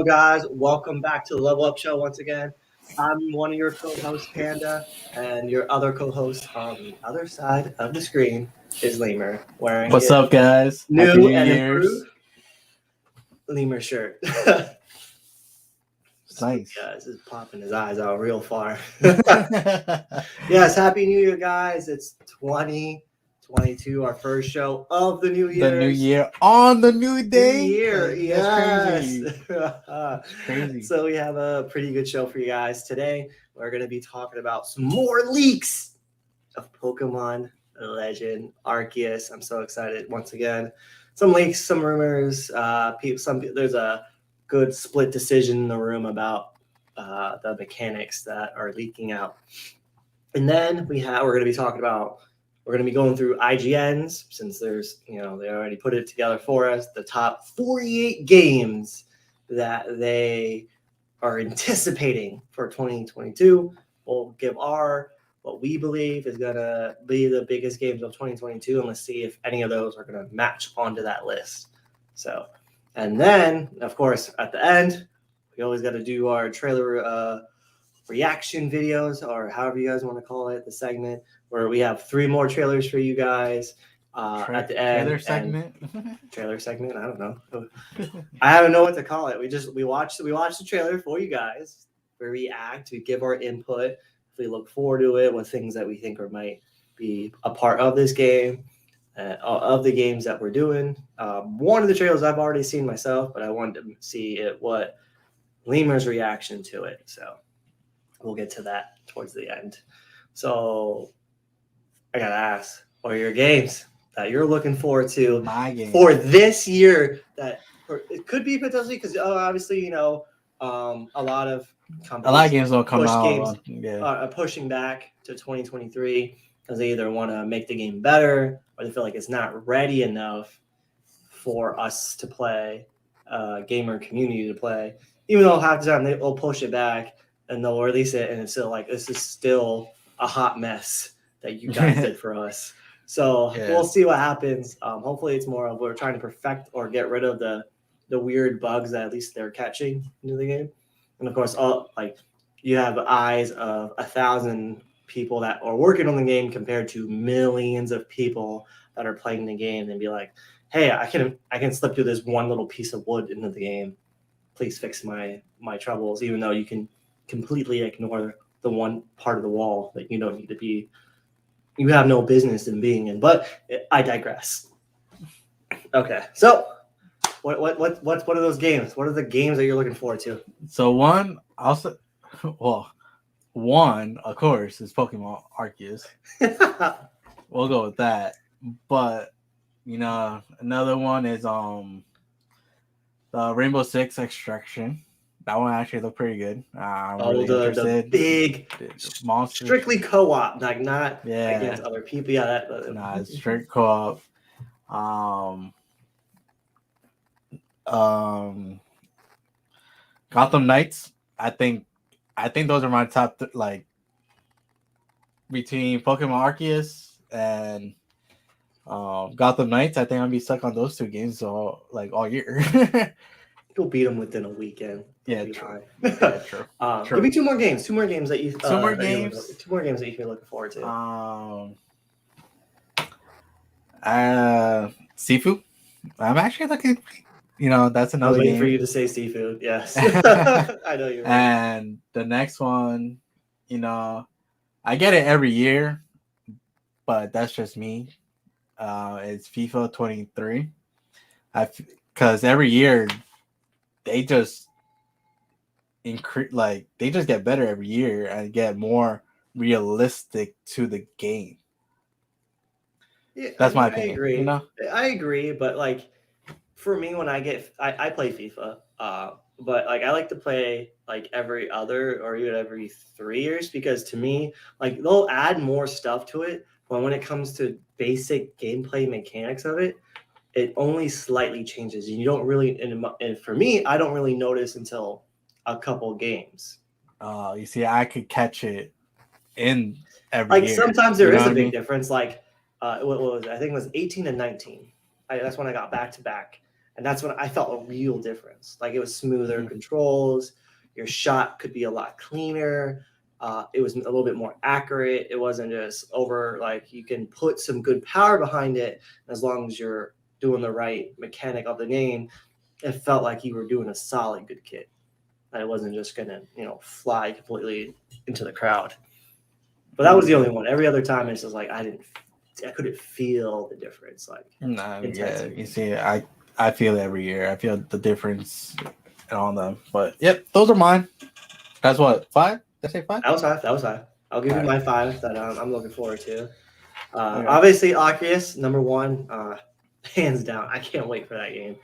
Hello, guys. Welcome back to the Level Up Show once again. I'm one of your co-hosts, Panda, and your other co-host on the other side of the screen is Lemur, wearing What's his up, guys? Happy new New and Year's. improved Lemur shirt. Nice. Yeah, this is popping his eyes out real far. Yes, Happy New Year, guys. It's 2022, our first show of the new year. The new year on the new day. New year, Like, yes. That's crazy. So we have a pretty good show for you guys today. We're going to be talking about some more leaks of Pokemon Legend Arceus. I'm so excited once again. Some leaks, some rumors. There's a good split decision in the room about the mechanics that are leaking out. And then we're going to be talking about. We're going to be going through IGN's, since there's, they already put it together for us, the top 48 games that they are anticipating for 2022. We'll give what we believe is going to be the biggest games of 2022, and let's see if any of those are going to match onto that list. So, and then, of course, at the end, we always got to do our trailer reaction videos, or however you guys want to call it, the segment where we have 3 more trailers for you guys at the end. Trailer segment. I don't know. I don't know what to call it. We watch the trailer for you guys. We react. We give our input. If we look forward to it, what things that we think might be a part of this game, of the games that we're doing. One of the trailers I've already seen myself, but I wanted to see what Lemur's reaction to it. So we'll get to that towards the end. So I gotta ask, what are your games that you're looking forward to for this year? It could be potentially, because obviously, a lot of games will come out. Are pushing back to 2023 because they either want to make the game better or they feel like it's not ready enough for us to play, gamer community to play. Even though half the time they'll push it back and they'll release it, and it's still like, this is still a hot mess that you guys did for us. So We'll see what happens. Hopefully it's more of we're trying to perfect or get rid of the weird bugs that at least they're catching into the game. And of course, you have eyes of 1,000 people that are working on the game compared to millions of people that are playing the game, and be like, hey, I can slip through this one little piece of wood into the game. Please fix my troubles, even though you can completely ignore the one part of the wall that you don't need to be. You have no business in being in. But I digress. Okay, so what's one of those games? What are the games that you're looking forward to? So one, of course, is Pokemon Arceus. We'll go with that. But another one is the Rainbow Six Extraction. That one actually looked pretty good. I'm really interested. The big monster, strictly co-op, like not against other people. Yeah, it's strict co-op. Gotham Knights. I think those are my top between Pokemon Arceus and Gotham Knights. I think I'll be stuck on those 2 games all year. You'll beat them within a weekend. Yeah, true. True. Give me 2 more games. 2 more games that you. 2 more games. 2 more games that you can be looking forward to. Sifu. I'm actually looking. That's another game. Game for you to say seafood. Yes. I know you're right. And the next one, I get it every year, but that's just me. It's FIFA 23. Because every year they just increase, they just get better every year and get more realistic to the game. Yeah, that's my opinion. I agree, but for me, when I play FIFA, but I like to play every other or even every 3 years, because to me, they'll add more stuff to it, but when it comes to basic gameplay mechanics of it, it only slightly changes. And you don't really, and for me, I don't really notice until a couple games. You see, I could catch it in every year. Sometimes there is a big difference. What was it? I think it was 18 and 19. That's when I got back to back. And that's when I felt a real difference. Like it was smoother Mhm. controls. Your shot could be a lot cleaner. It was a little bit more accurate. It wasn't just over, like you can put some good power behind it as long as you're doing the right mechanic of the game. It felt like you were doing a solid good kit. That it wasn't just gonna, fly completely into the crowd. But that was the only one. Every other time it's just like I couldn't feel the difference, like Nah, yeah, intensity. you see, I feel it every year. I feel the difference in all of them. But yep, those are mine. That's what 5. Did I say 5? That was high. That was high. I'll give All you right. my 5 that I'm looking forward to. Okay. Obviously, Oculus #1, hands down. I can't wait for that game.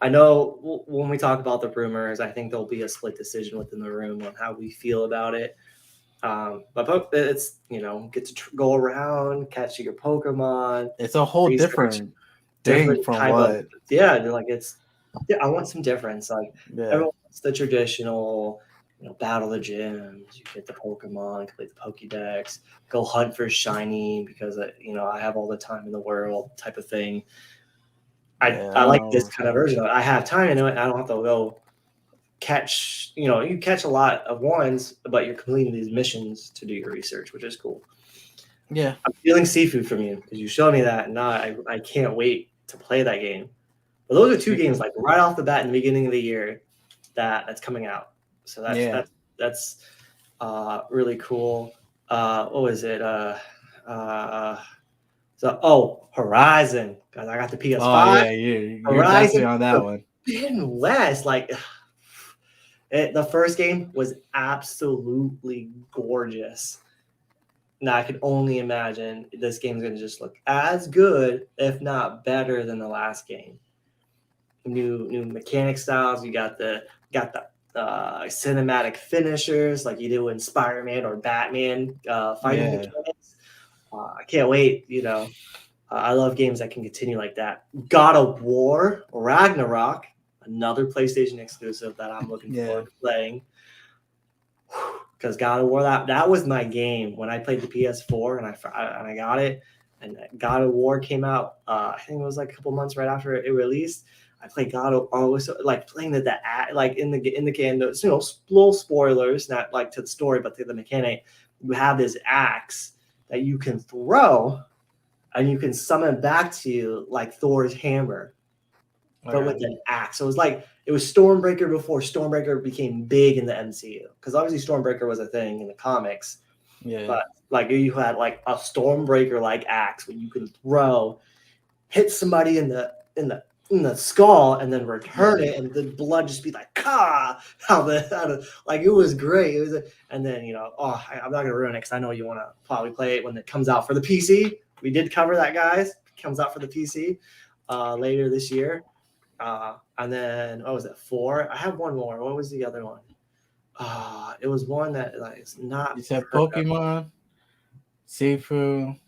I know when we talk about the rumors, I think there'll be a split decision within the room on how we feel about it. But it's get to go around, catch your Pokemon, It's a whole research thing different from type of what. like yeah, I want some difference. Like Yeah. everyone wants the traditional, battle the gyms, you get the Pokemon, complete the Pokédex, go hunt for shiny because I have all the time in the world type of thing. Yeah, I I like know what this we're kind of saying. version of it. I have time in it. I don't have to go catch. You catch a lot of ones, but you're completing these missions to do your research, which is cool. Yeah. I'm feeling seafood from you because you showed me that, and now I can't wait to play that game. But those are two games like right off the bat in the beginning of the year that's coming out. So Yeah. that's really cool. What was it? Horizon. Guys, I got the Oh PS5. yeah, you're definitely Horizon on that one. Forbidden West. Like the first game was absolutely gorgeous. Now I can only imagine this game's gonna just look as good, if not better, than the last game. New mechanic styles. You got the cinematic finishers like you do in Spider-Man or Batman fighting Yeah. mechanics. I can't wait. I love games that can continue like that. God of War Ragnarok, another PlayStation exclusive that I'm looking Yeah. forward to playing. Because God of War, that was my game when I played the PS4 and I got it. And God of War came out. I think it was like a couple months right after it released. I played God of War, like playing like in the game. Little spoilers, not like to the story, but to the mechanic. You have this axe that you can throw, and you can summon back to you like Thor's hammer, but Okay. with an axe. So it was Stormbreaker before Stormbreaker became big in the MCU. Because obviously Stormbreaker was a thing in the comics, Yeah. but like you had like a Stormbreaker like axe where you can throw, hit somebody in the skull, and then return it, and the blood just be like like it was great. And then I'm not gonna ruin it because I know you want to probably play it when it comes out for the PC. We did cover that, guys. It comes out for the PC later this year. And then what was it? 4. I have one more. What was the other one? It was one that like is not You said heard of. Pokemon, Sifu,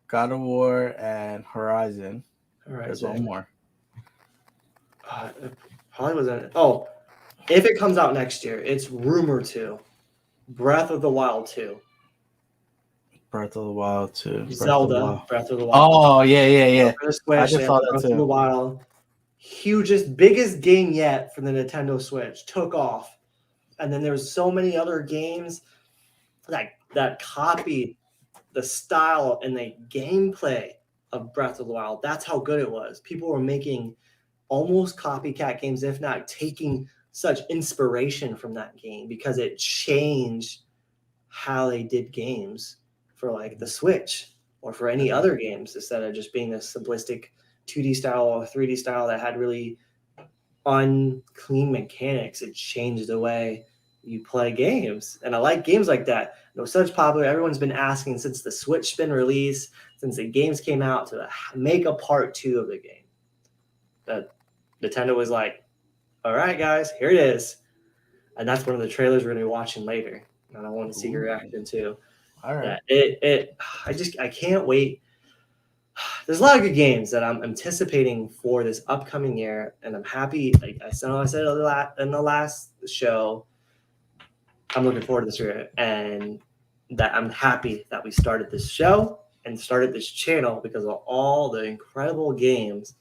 God of War, and Horizon. There's one Horizon. more. It probably wasn't. Oh, if it comes out next year, it's rumored to Breath of the Wild 2. Breath of the Wild too. Breath of the Zelda, Wild. Breath of the Wild. Oh yeah, yeah, yeah. For the I Switch, they just have saw that Breath of the too. Wild. Hugest, biggest game yet for the Nintendo Switch. Took off. And then there's so many other games that copied the style and the gameplay of Breath of the Wild. That's how good it was. People were making almost copycat games, if not taking such inspiration from that game because it changed how they did games for like the Switch or for any other games instead of just being this simplistic 2D style or 3D style that had really unclean mechanics. It changed the way you play games. And I like games like that. It was such popular. Everyone's been asking since the Switch been released, since the games came out to make a part 2 of the game. That Nintendo was like, all right, guys, here it is. And that's one of the trailers we're going to be watching later. And I want to see your reaction too. All right. I can't wait. There's a lot of good games that I'm anticipating for this upcoming year, and I'm happy. Like I said in the last show, I'm looking forward to this year, and that I'm happy that we started this show and started this channel because of all the incredible games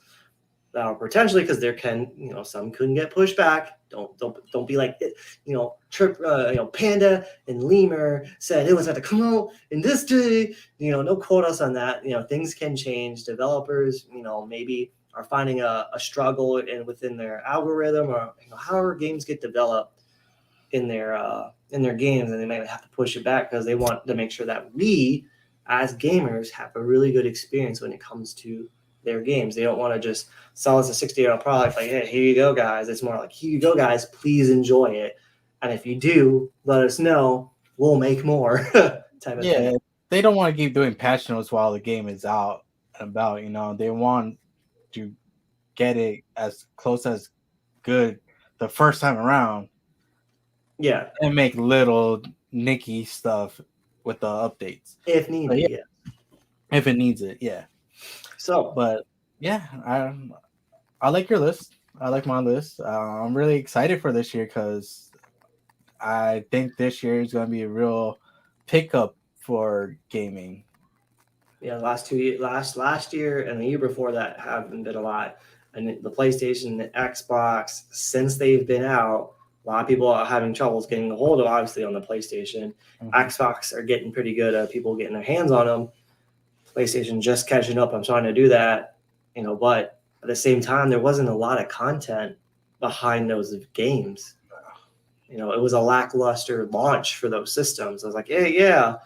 potentially, because there can, some couldn't get pushed back. Don't be like, Panda and Lemur said it was going to come out in this day. No quote us on that. Things can change. Developers, maybe are finding a struggle within their algorithm, or however games get developed in their games, and they might have to push it back because they want to make sure that we as gamers have a really good experience when it comes to their games. They don't want to just sell us a $60 product like, hey, here you go, guys. It's more like, here you go, guys, please enjoy it, and if you do, let us know, we'll make more. Type of thing. They don't want to keep doing patch notes while the game is out and about. They want to get it as close as good the first time around. Yeah, and make little nicky stuff with the updates if needed. If it needs it, yeah. So, but yeah, I like your list. I like my list. I'm really excited for this year because I think this year is going to be a real pickup for gaming. Yeah, last 2 years, last year and the year before that haven't been a lot. And the PlayStation, the Xbox, since they've been out, a lot of people are having troubles getting a hold of, obviously, on the PlayStation. Xbox are getting pretty good at people getting their hands on them. PlayStation just catching up. I'm trying to do that, but at the same time, there wasn't a lot of content behind those games. It was a lackluster launch for those systems. I was like, yeah,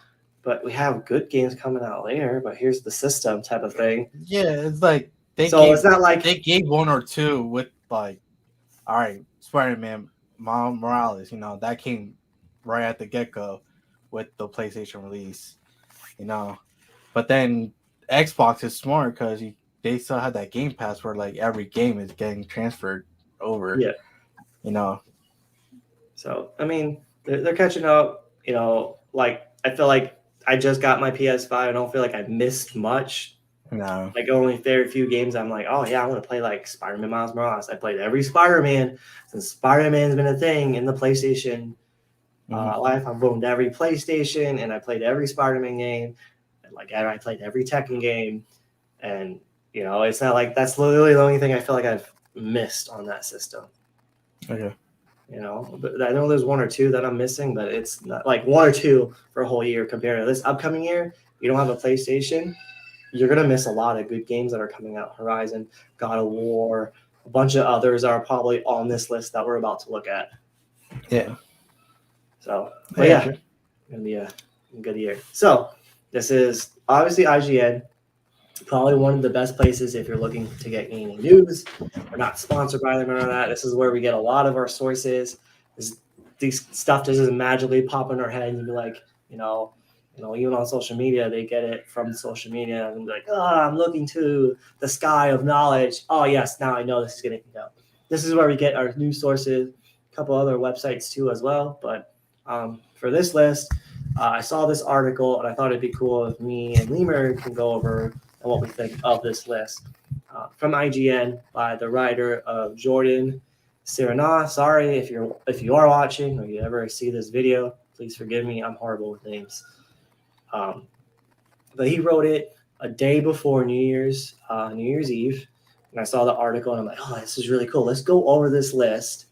but we have good games coming out later, but here's the system type of thing. Yeah, it's like it's not like they gave one or two with like, all right, Spider-Man, Miles Morales, that came right at the get-go with the PlayStation release, But then Xbox is smart because they still have that Game Pass where like every game is getting transferred over. Yeah. So, I mean, they're catching up, like I feel like I just got my PS5. I don't feel like I missed much. No. Like only very few games I'm like, oh yeah, I want to play like Spider-Man Miles Morales. I played every Spider-Man since Spider-Man's been a thing in the PlayStation life. I've owned every PlayStation and I played every Spider-Man game. And like I played every Tekken game. And it's not like that's literally the only thing I feel like I've missed on that system. Okay. But I know there's one or two that I'm missing, but it's not like one or two for a whole year compared to this upcoming year. You don't have a PlayStation, you're going to miss a lot of good games that are coming out. Horizon, God of War, a bunch of others are probably on this list that we're about to look at. Yeah. So, but yeah, it's going to be a good year. So, this is obviously IGN. Probably one of the best places if you're looking to get gaming news. We're not sponsored by them or that. This is where we get a lot of our sources. These stuff doesn't magically pop in our head and be like, even on social media, they get it from social media and be like, oh, I'm looking to the sky of knowledge. Oh, yes, now I know this is going to go. This is where we get our news sources, a couple other websites too as well. But for this list, I saw this article and I thought it'd be cool if me and Lemur can go over what we think of this list from IGN by the writer of Jordan Sirani. Sorry if you are watching or you ever see this video, please forgive me. I'm horrible with names. But he wrote it a day before New Year's Eve, and I saw the article and I'm like, oh, this is really cool. Let's go over this list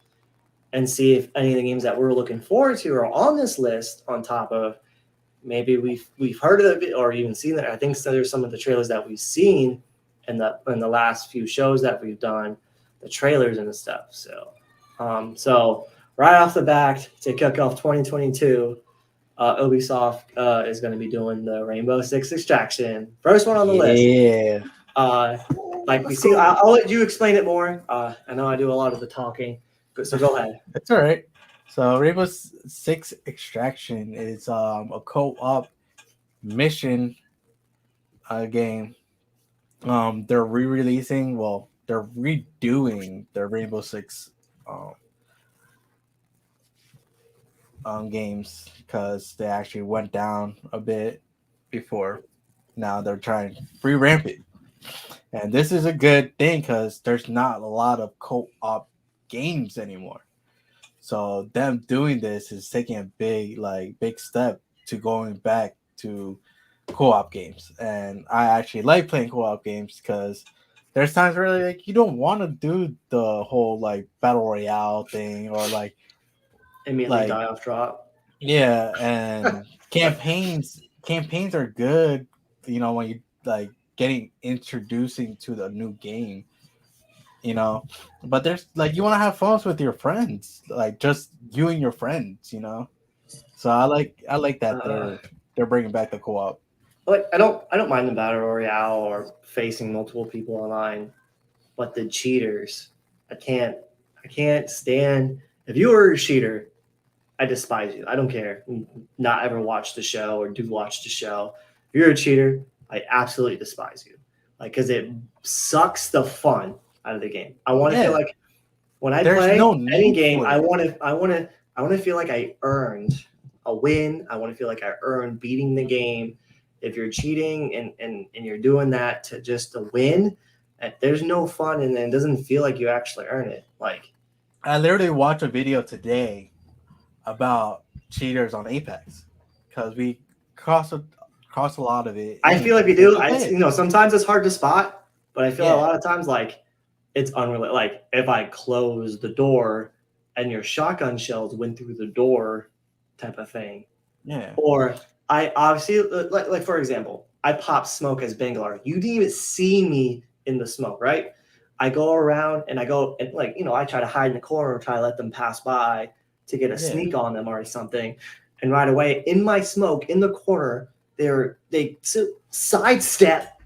and see if any of the games that we're looking forward to are on this list on top of. Maybe we've heard of it or even seen it. I think there's some of the trailers that we've seen in the last few shows that we've done, the trailers and the stuff. So right off the bat to kick off 2022, Ubisoft is going to be doing the Rainbow Six Extraction. First one on the list. Yeah. Like we see, I'll let you explain it more. I know I do a lot of the talking, so go ahead. That's all right. So Rainbow Six Extraction is a co-op mission game. They're re-releasing. Well, they're redoing the Rainbow Six games because they actually went down a bit before. Now they're trying to re-ramp it, and this is a good thing because there's not a lot of co-op games anymore. So them doing this is taking a big step to going back to co-op games. And I actually like playing co-op games because there's times where like you don't want to do the whole like battle royale thing or Immediately like die off drop. yeah, and campaigns are good, when you like getting introducing to the new game, but there's like you want to have fun with your friends, like just you and your friends. So I like that Uh, they're bringing back the co-op. like I don't mind the battle royale or facing multiple people online, but the cheaters, I can't I can't stand. If you are a cheater, I despise you. I don't care. Not ever watch the show or do watch the show. If you're a cheater, I absolutely despise you. Like, because it sucks the fun out of the game. I want to feel Yeah, like when I there's play no any need game, for I it. want to, I want to, I want to feel like I earned a win. I want to feel like I earned beating the game. If you're cheating and you're doing that to just to win, there's no fun and it doesn't feel like you actually earn it. Like, I literally watched a video today about cheaters on Apex because we cross a, cross a lot of it I feel like we anyways, and do. we play it. Sometimes it's hard to spot, but I feel a Yeah, lot of times like it's unrelated. Like if I close the door and your shotgun shells went through the door, type of thing. yeah, Or I obviously like for example, I pop smoke as Bangalore. You didn't even see me in the smoke, right? I go around and I go and I try to hide in the corner, try to let them pass by to get a yeah. sneak on them or something. And right away in my smoke in the corner, they sidestep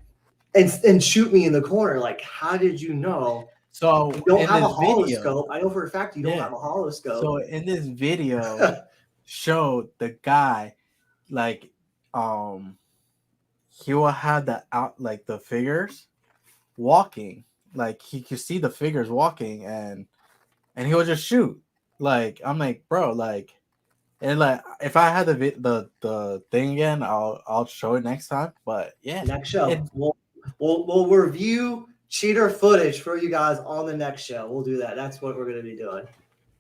and shoot me in the corner. Like, how did you know? So You don't in have a this video, holoscope. I know for a fact you don't yeah. have a holoscope. So in this video, showed the guy like um he will have the out like the figures walking, like he could see the figures walking, and he would just shoot. Like I'm like, bro, like, and like if I had the thing again, I'll show it next time. But yeah, Next it show, we'll review cheater footage for you guys on the next show. We'll do that. That's what we're gonna be doing.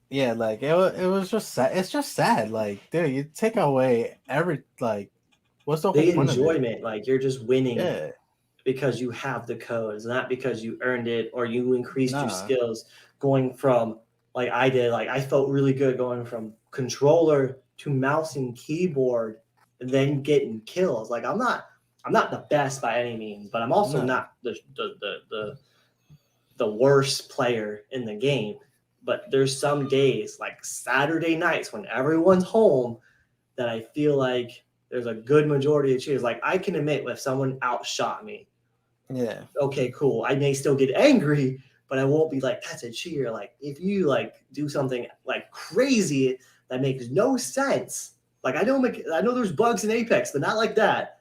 yeah, like it was just sad. It's just sad. Like, dude, you take away every like, what's the whole The point of it? enjoyment, like you're just winning Yeah, because you have the codes, not because you earned it or you increased your nah, skills going from like I did. Like I felt really good going from controller to mouse and keyboard and then getting kills. Like I'm not the best by any means, but I'm also nah. not the worst player in the game. But there's some days like Saturday nights when everyone's home that I feel like there's a good majority of cheaters. Like I can admit if someone outshot me, Yeah, okay, cool. I may still get angry, but I won't be like, that's a cheater. Like if you like do something like crazy that makes no sense. Like I know there's bugs in Apex, but not like that.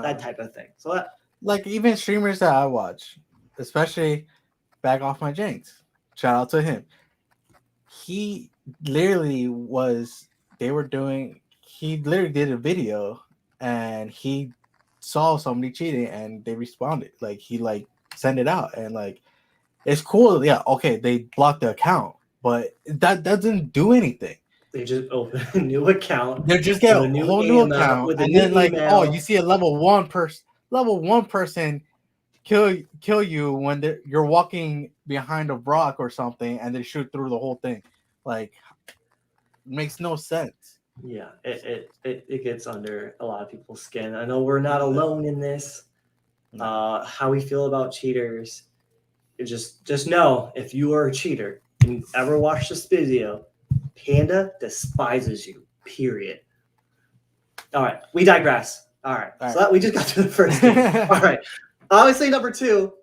That no. type of thing. So that, Like even streamers that I watch, especially Back Off My Jinx. Shout out to him. He literally was. They were doing. He literally did a video, and he saw somebody cheating, and they responded. Like he like sent it out, and like it's cool. Yeah, okay, they blocked the account, but that doesn't do anything. they just open a new account They just with get a a new whole new email account, with a and new then like, oh, you email. see a level 1 person kill you when you're walking behind a rock or something, and they shoot through the whole thing. Like, makes no sense. Yeah, it gets under a lot of people's skin. I know we're not alone in this. No. How we feel about cheaters. Just know if you are a cheater and you ever watch this video, Panda despises you. Period. All right, we digress. All right, All so we just got to the first game. All right, obviously number two,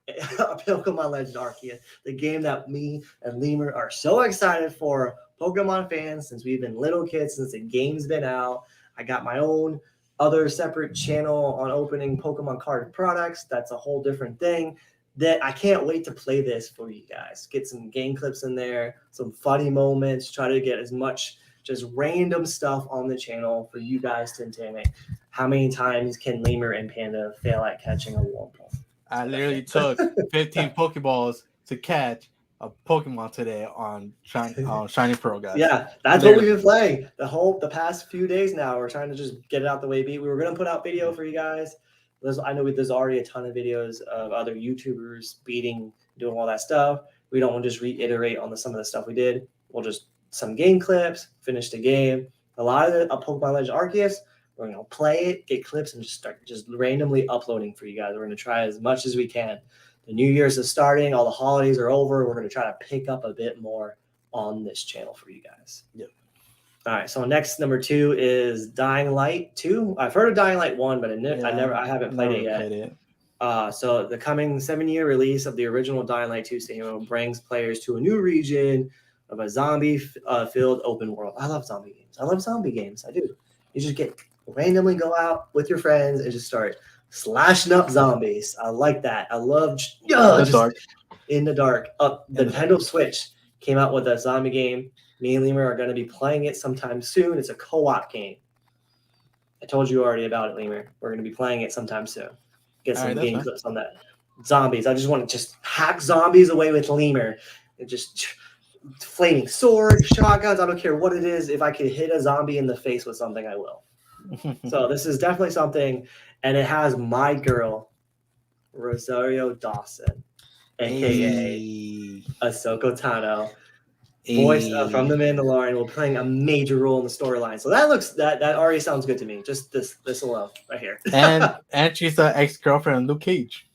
Pokemon Legend Arceus, the game that me and Lemur are so excited for. Pokemon fans, since we've been little kids, since the game's been out. I got my own other separate channel on opening Pokemon card products. That's a whole different thing. That I can't wait to play this for you guys. Get some game clips in there, some funny moments. Try to get as much just random stuff on the channel for you guys to entertain. How many times can Lemur and Panda fail at catching a Wurmple? I literally took 15 Pokeballs to catch a Pokemon today on Shiny Pearl, guys. Yeah, that's what we've Literally. been playing the past few days now. We're trying to just get it out the way. We were gonna put out video for you guys I know there's already a ton of videos of other YouTubers doing all that stuff. We don't want to just reiterate on some of the stuff we did. We'll just some game clips, finish the game. A lot of Pokemon Legends Arceus, we're gonna play it, get clips, and just start just randomly uploading for you guys. We're gonna try as much as we can. The New Year's is starting, all the holidays are over. We're gonna try to pick up a bit more on this channel for you guys. Yep. All right, so next number 2 is Dying Light 2. I've heard of Dying Light 1, but I haven't played it yet. So the coming 7-year release of the original Dying Light 2 game brings players to a new region of a zombie-filled open world. I love zombie games. I do. You just randomly go out with your friends and just start slashing up zombies. I like that. I love in the dark. The Nintendo Switch came out with a zombie game. Me and Lemur are going to be playing it sometime soon. It's a co-op game. I told you already about it, Lemur. We're going to be playing it sometime soon. Get some game clips on that. Zombies. I just want to just hack zombies away with Lemur. And just flaming sword, shotguns. I don't care what it is. If I could hit a zombie in the face with something, I will. So this is definitely something. And it has my girl, Rosario Dawson, a.k.a. Ahsoka Tano. Voice from The Mandalorian will playing a major role in the storyline. So that already sounds good to me. Just this alone right here. and she's the ex-girlfriend of Luke Cage.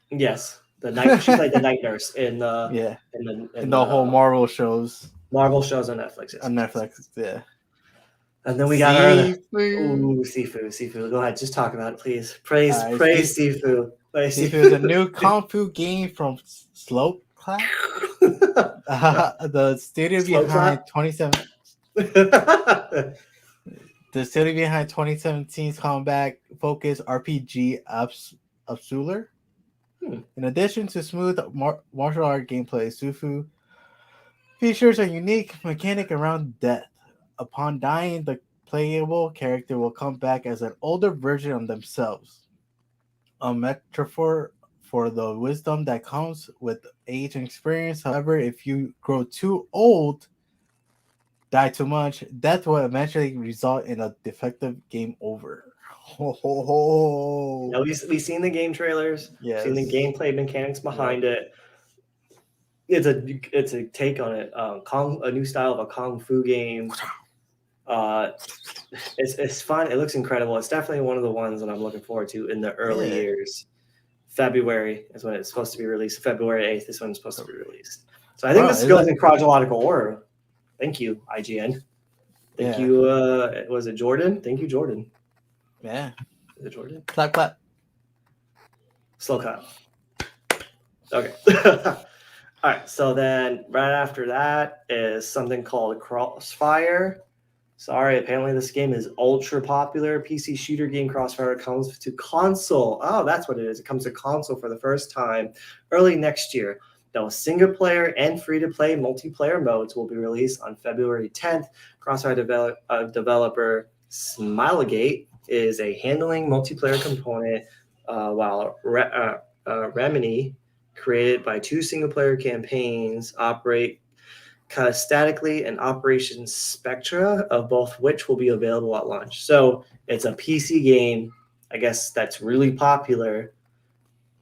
Yes. She's like the night nurse in the whole Marvel shows. Marvel shows on Netflix. Yes. On Netflix, yeah. And then we got Sifu. Go ahead, just talk about it, please. Praise Sifu. Sifu is a new Kung Fu game from Slope Clap. The studio behind 2017's comeback focused RPG Absoler. In addition to smooth martial art gameplay, Sifu features a unique mechanic around death. Upon dying, the playable character will come back as an older version of themselves. A metaphor for the wisdom that comes with age and experience. However, if you grow too old, die too much, death will eventually result in a defective game over. Now we've seen the game trailers, seen the gameplay mechanics behind it. It's a take on it. A new style of a Kung Fu game. It's fun. It looks incredible. It's definitely one of the ones that I'm looking forward to in the early years. February is when it's supposed to be released. February 8th is when it's supposed to be released. So I think this goes in chronological order. Thank you, IGN. Thank you. Was it Jordan? Thank you, Jordan. Yeah. Is it Jordan? Clap, clap. Slow clap. Okay. All right. So then right after that is something called Crossfire. Sorry, apparently this game is ultra popular. PC shooter game. Crossfire comes to console. Oh, that's what it is. It comes to console for the first time early next year. Now, single player and free-to-play multiplayer modes will be released on February 10th. Crossfire developer Smilegate is a handling multiplayer component, while Remini, created by 2 single-player campaigns, operate kind of statically, and Operation Spectra, of both which will be available at launch. So it's a PC game, I guess, that's really popular,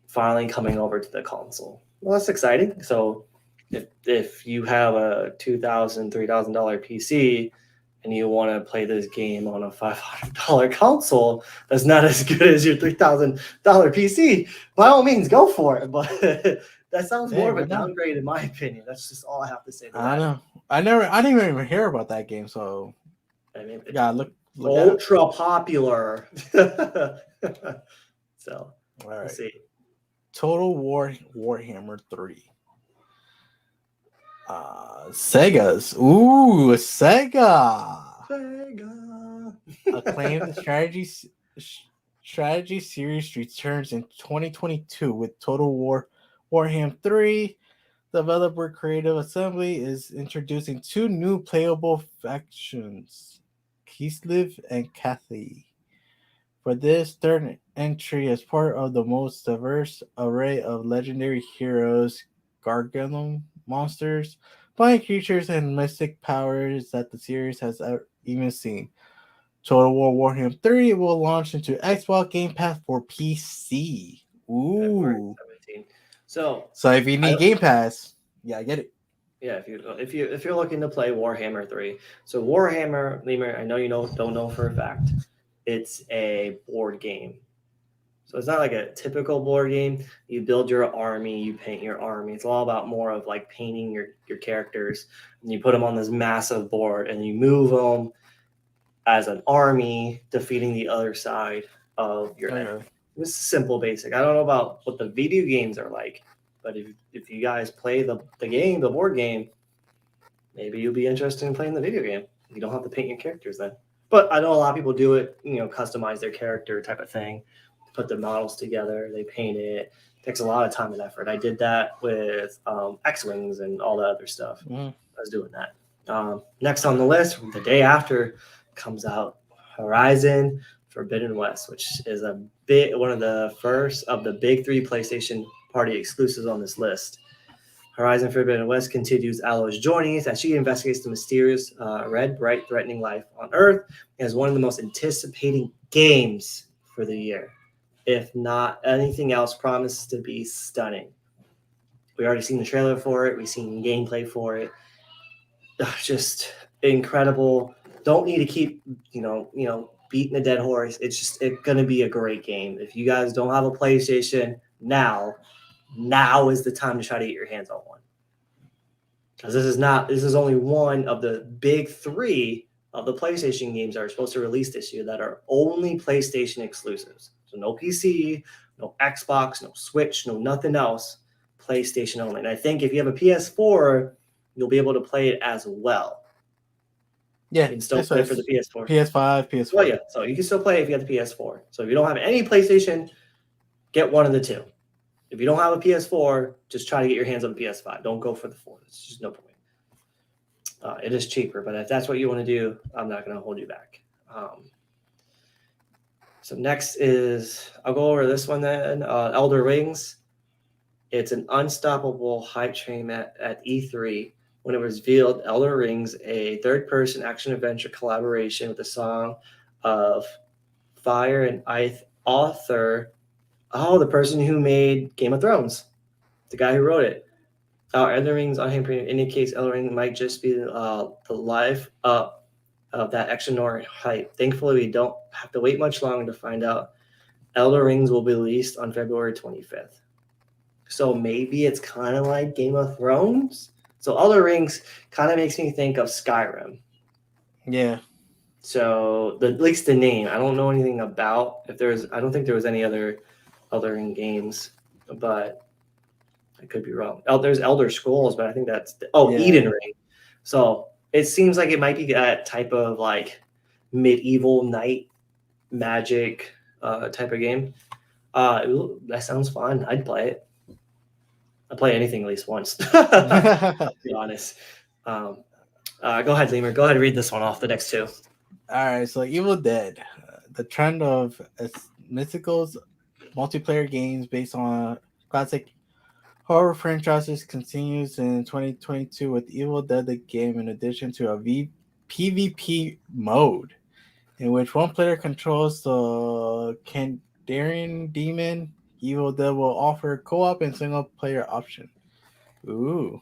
finally coming over to the console. Well, that's exciting. So if you have a $2,000, $3,000 PC and you want to play this game on a $500 console that's not as good as your $3,000 PC, by all means, go for it. But that sounds more of a downgrade, in my opinion. That's just all I have to say. I know. I didn't even hear about that game. So, I mean, look ultra popular. So, all right. Let's see. Total War Warhammer 3. Sega's. Ooh, Sega. Acclaimed strategy series returns in 2022 with Total War Warhammer 3. Developer Creative Assembly is introducing 2 new playable factions, Kislev and Cathay. For this third entry, as part of the most diverse array of legendary heroes, gargantuan monsters, flying creatures, and mystic powers that the series has even seen. Total War Warhammer 3 will launch into Xbox Game Pass for PC. February Ooh. 17th. So If you need Game Pass, yeah, I get it. yeah, if you're looking to play Warhammer 3, so Warhammer, Lemur, I know you don't know for a fact, it's a board game. So it's not like a typical board game. You build your army, you paint your army. It's all about more of like painting your characters, and you put them on this massive board, and you move them as an army, defeating the other side of your enemy. It's simple, basic. I don't know about what the video games are like, but if you guys play the game, the board game, maybe you'll be interested in playing the video game. You don't have to paint your characters then. But I know a lot of people do it, customize their character type of thing, put the models together, they paint it. It takes a lot of time and effort. I did that with X-Wings and all the other stuff. I was doing that. Next on the list, the day after, comes out Horizon Forbidden West, which is one of the first of the big 3 PlayStation Party exclusives on this list. Horizon Forbidden West continues Aloy's journeys as she investigates the mysterious red, bright, threatening life on Earth, and is one of the most anticipating games for the year. If not anything else, promises to be stunning. We already seen the trailer for it. We've seen gameplay for it. Just incredible. Don't need to keep, beating a dead horse. It's going to be a great game. If you guys don't have a PlayStation now is the time to try to get your hands on one. Because this is only one of the big 3 of the PlayStation games that are supposed to release this year that are only PlayStation exclusives. So no PC, no Xbox, no Switch, no nothing else. PlayStation only. And I think if you have a PS4, you'll be able to play it as well. Yeah, you can still play for the PS4. PS5, PS4. Well, yeah, so you can still play if you have the PS4. So if you don't have any PlayStation, get one of the 2. If you don't have a PS4, just try to get your hands on the PS5. Don't go for the 4. It's just no point. It is cheaper, but if that's what you want to do, I'm not going to hold you back. So next is, I'll go over this one then, Elder Rings. It's an unstoppable hype train at E3 when it was revealed Elder Rings, a third-person action-adventure collaboration with the Song of Fire and Ice author, the person who made Game of Thrones, the guy who wrote it. Elder Rings on him indicates Elder Ring might just be the life up of that extraordinary hype. Thankfully, we don't have to wait much longer to find out. Elder Rings will be released on February 25th. So maybe it's kind of like Game of Thrones. So Elder Rings kind of makes me think of Skyrim. Yeah. So at least the name, I don't know anything about. I don't think there was any other Elder Ring games, but I could be wrong. There's Elder Scrolls, but I think that's Eden Ring. So it seems like it might be that type of like medieval knight magic type of game. That sounds fun. I'd play it. I play anything at least once. I'll be honest. Go ahead, Lemur. Go ahead and read this one off. The next 2. All right. So Evil Dead, the trend of Mystical's multiplayer games based on classic horror franchises continues in 2022 with Evil Dead the game, in addition to a PvP mode in which one player controls the Kandarian demon. Evil Dead will offer co-op and single-player option. Ooh.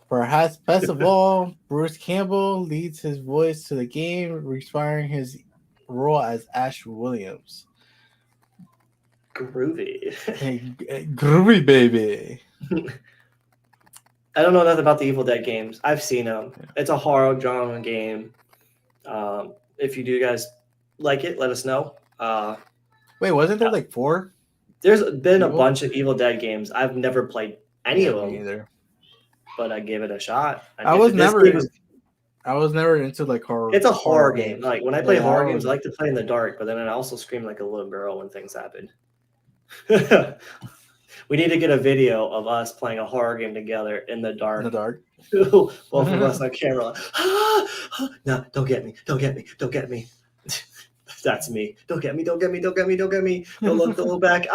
Perhaps best of all, Bruce Campbell leads his voice to the game, respiring his role as Ash Williams. Groovy. Groovy, baby. I don't know nothing about the Evil Dead games. I've seen them. It's a horror genre game. If you do guys like it, let us know. Wait, wasn't there like 4? There's been a bunch of Evil Dead games. I've never played any of them either, but I gave it a shot. I was never into like horror. It's a horror game. games. Like when I play horror games, I like to play in the dark, but then I also scream like a little girl when things happen. We need to get a video of us playing a horror game together in the dark. Both of us on camera. No, don't get me. Don't get me. Don't get me. That's me. Don't get me. Don't get me. Don't get me. Don't get me. Don't look back.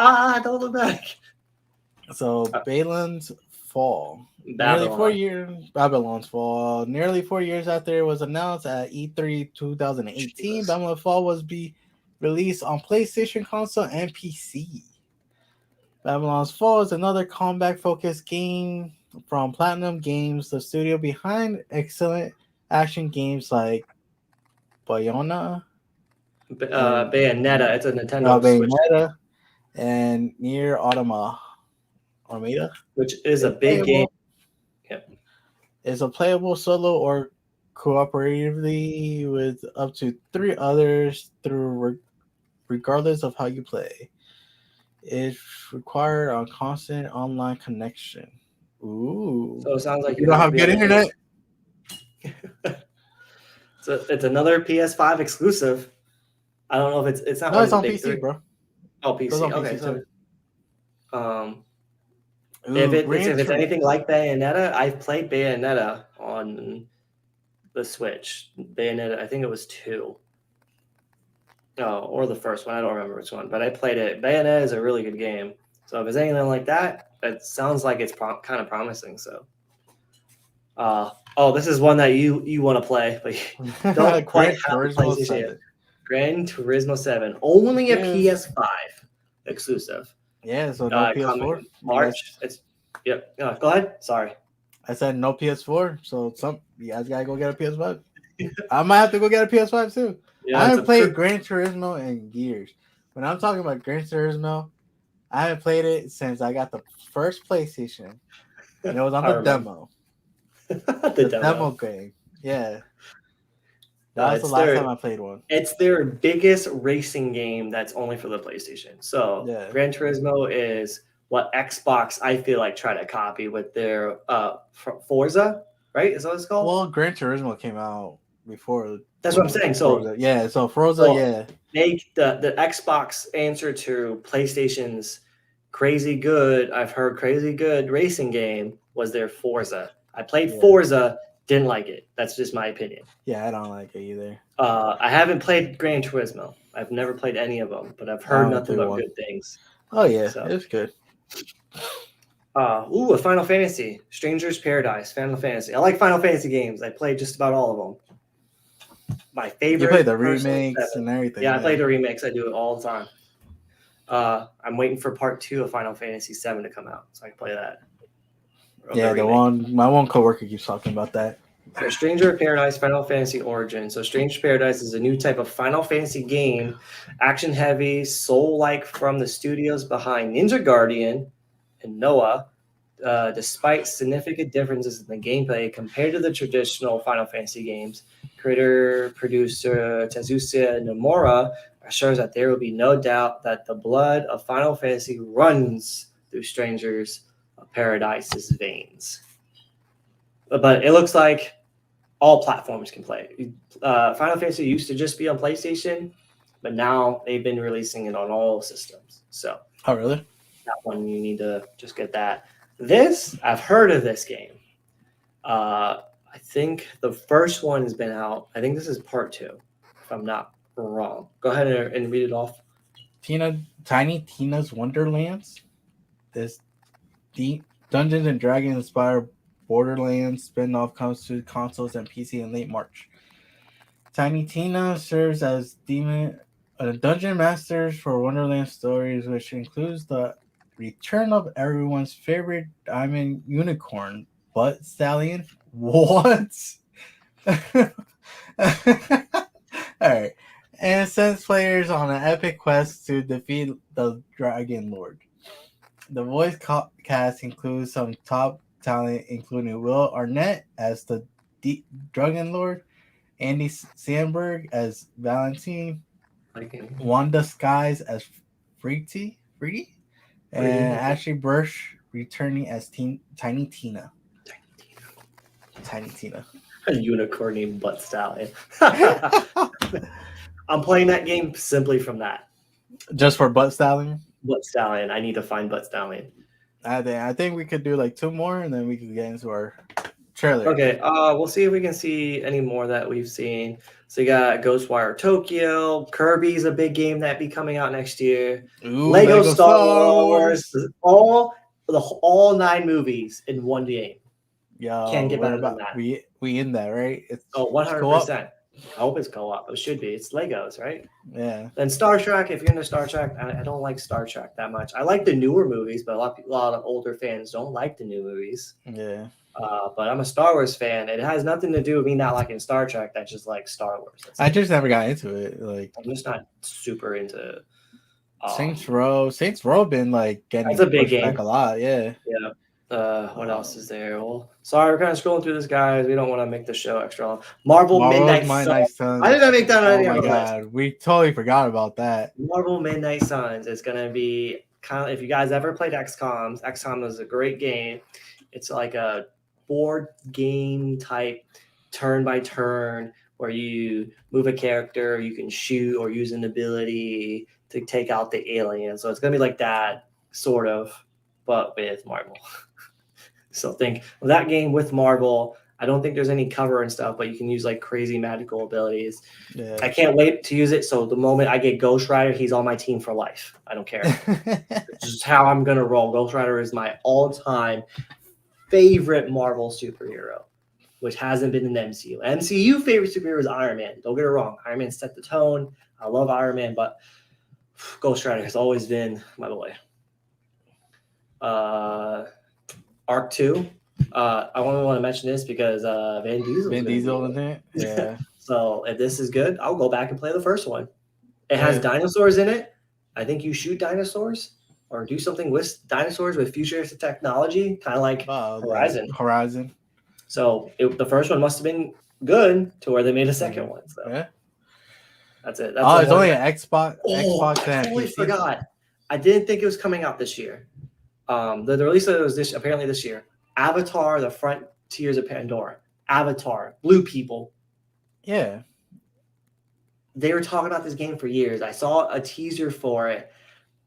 Don't look back. So Balan's Fall. Babylon. Babylon's Fall. Nearly 4 years after it was announced at E3 2018, Jesus. Babylon Fall was be released on PlayStation console and PC. Babylon's Fall is another combat-focused game from Platinum Games, the studio behind excellent action games like Bayonetta, Bayonetta. It's a Nintendo Switch, Bayonetta, and Nier Automata. which is a big game. Yep. It's a playable solo or cooperatively with up to 3 others regardless of how you play. It requires a constant online connection. Ooh. So it sounds like you don't have good internet. So it's another PS5 exclusive. I don't know if it's not. No, it's on big PC, three. bro. Oh, PC. On Okay. PC, So, Ooh, if it's anything like Bayonetta, I've played Bayonetta on the Switch. Bayonetta, I think it was 2. No, or the first one. I don't remember which one, but I played it. Bayonetta is a really good game. So if it's anything like that, it sounds like it's kind of promising. So, this is one that you want to play, but you don't quite have a PlayStation yet. Gran Turismo 7, only a PS5 exclusive. Yeah, so no PS4. March. Go ahead. Sorry. I said no PS4, so you guys gotta go get a PS5. I might have to go get a PS5 too. Yeah, I haven't played Gran Turismo in years. When I'm talking about Gran Turismo, I haven't played it since I got the first PlayStation, and it was on the demo. the demo game. Yeah. That's the last time I played one. It's their biggest racing game that's only for the PlayStation. So Gran Turismo is what Xbox, I feel like, try to copy with their Forza, right? Is that what it's called? Well, Gran Turismo came out before. That's what I'm saying. So Forza. So Forza, Make the Xbox answer to PlayStation's crazy good racing game was their Forza. I played Forza. Didn't like it. That's just my opinion. Yeah, I don't like it either. I haven't played Gran Turismo. I've never played any of them, but I've heard nothing but good things. Oh, yeah. It's good. A Final Fantasy. Stranger's Paradise. Final Fantasy. I like Final Fantasy games. I played just about all of them. My favorite. You play the remakes and everything. Yeah, I play the remakes. I do it all the time. I'm waiting for part 2 of Final Fantasy 7 to come out, so I can play that. Yeah, my one coworker keeps talking about that. So Stranger of Paradise, Final Fantasy Origin. So Stranger of Paradise is a new type of Final Fantasy game, action-heavy, soul-like from the studios behind Ninja Guardian and Noah. Despite significant differences in the gameplay compared to the traditional Final Fantasy games, creator-producer Tetsuya Nomura assures that there will be no doubt that the blood of Final Fantasy runs through Strangers of Paradise's veins. But it looks like all platforms can play. Final Fantasy used to just be on PlayStation, but now they've been releasing it on all systems. So, oh really? That one you need to just get that. I've heard of this game. I think the first one has been out. I think this is part 2, if I'm not wrong. Go ahead and read it off. Tiny Tina's Wonderlands. This deep Dungeons and Dragons inspired Borderlands spin-off comes to consoles and PC in late March. Tiny Tina serves as dungeon masters for Wonderland stories, which includes the return of everyone's favorite diamond unicorn, Butt Stallion. What? All right. And sends players on an epic quest to defeat the Dragon Lord. The voice cast includes some top talent, including Will Arnett as the Dragon Lord, Andy Samberg as Valentine, Wanda Skies as Freaky, and Ashley Burch returning as Tiny Tina. Tiny Tina. A unicorn named Butt Stallion. I'm playing that game simply from that. Just for Butt Stallion? Butt Stallion. I need to find Butt Stallion. I think we could do like 2 more, and then we can get into our trailer. Okay. We'll see if we can see any more that we've seen. So you got Ghostwire Tokyo. Kirby's a big game that be coming out next year. Ooh, Lego Star Wars. All all 9 movies in one game. Yo, Can't get we're better than about that. we in that, right? It's Oh, co-op. 100%. I hope it's co-op. It should be. It's Legos, right? Yeah. And Star Trek, if you're into Star Trek, I don't like Star Trek that much. I like the newer movies, but a lot of older fans don't like the new movies. Yeah. But I'm a Star Wars fan. It has nothing to do with me not liking Star Trek. That's just like Star Wars. I just never got into it. Like I'm just not super into. Saints Row been like getting That's a big pushed back game. a lot. Yeah. Yeah. What else is there? Well, sorry, we're kind of scrolling through this, guys. We don't want to make the show extra long. Marvel Midnight Suns. Why did I make that on Oh my the god, list? we totally forgot about that. Marvel Midnight Suns is gonna be kind of, if you guys ever played XCOM is a great game. It's like a board game type turn by turn where you move a character, you can shoot or use an ability to take out the alien. So it's gonna be like that sort of, but with Marvel. So think of that game with Marvel. I don't think there's any cover and stuff, but you can use like crazy magical abilities. Yeah. I can't wait to use it. So the moment I get Ghost Rider, he's on my team for life. I don't care. It's just how I'm gonna roll. Ghost Rider is my all-time favorite Marvel superhero, which hasn't been in the MCU. MCU favorite superhero is Iron Man. Don't get it wrong. Iron Man set the tone. I love Iron Man, but Ghost Rider has always been my boy. Arc 2. I only want to mention this because Vin Diesel in it. Yeah. So if this is good, I'll go back and play the first one. It has dinosaurs in it. I think you shoot dinosaurs or do something with dinosaurs with futuristic technology, kind of like Horizon. Horizon. So the first one must have been good to where they made a second one. So yeah. That's it. It's only an Xbox. Xbox I totally forgot. I didn't think it was coming out this year. The release of it was apparently this year. Avatar: The Frontiers of Pandora. Avatar, blue people. Yeah. They were talking about this game for years. I saw a teaser for it.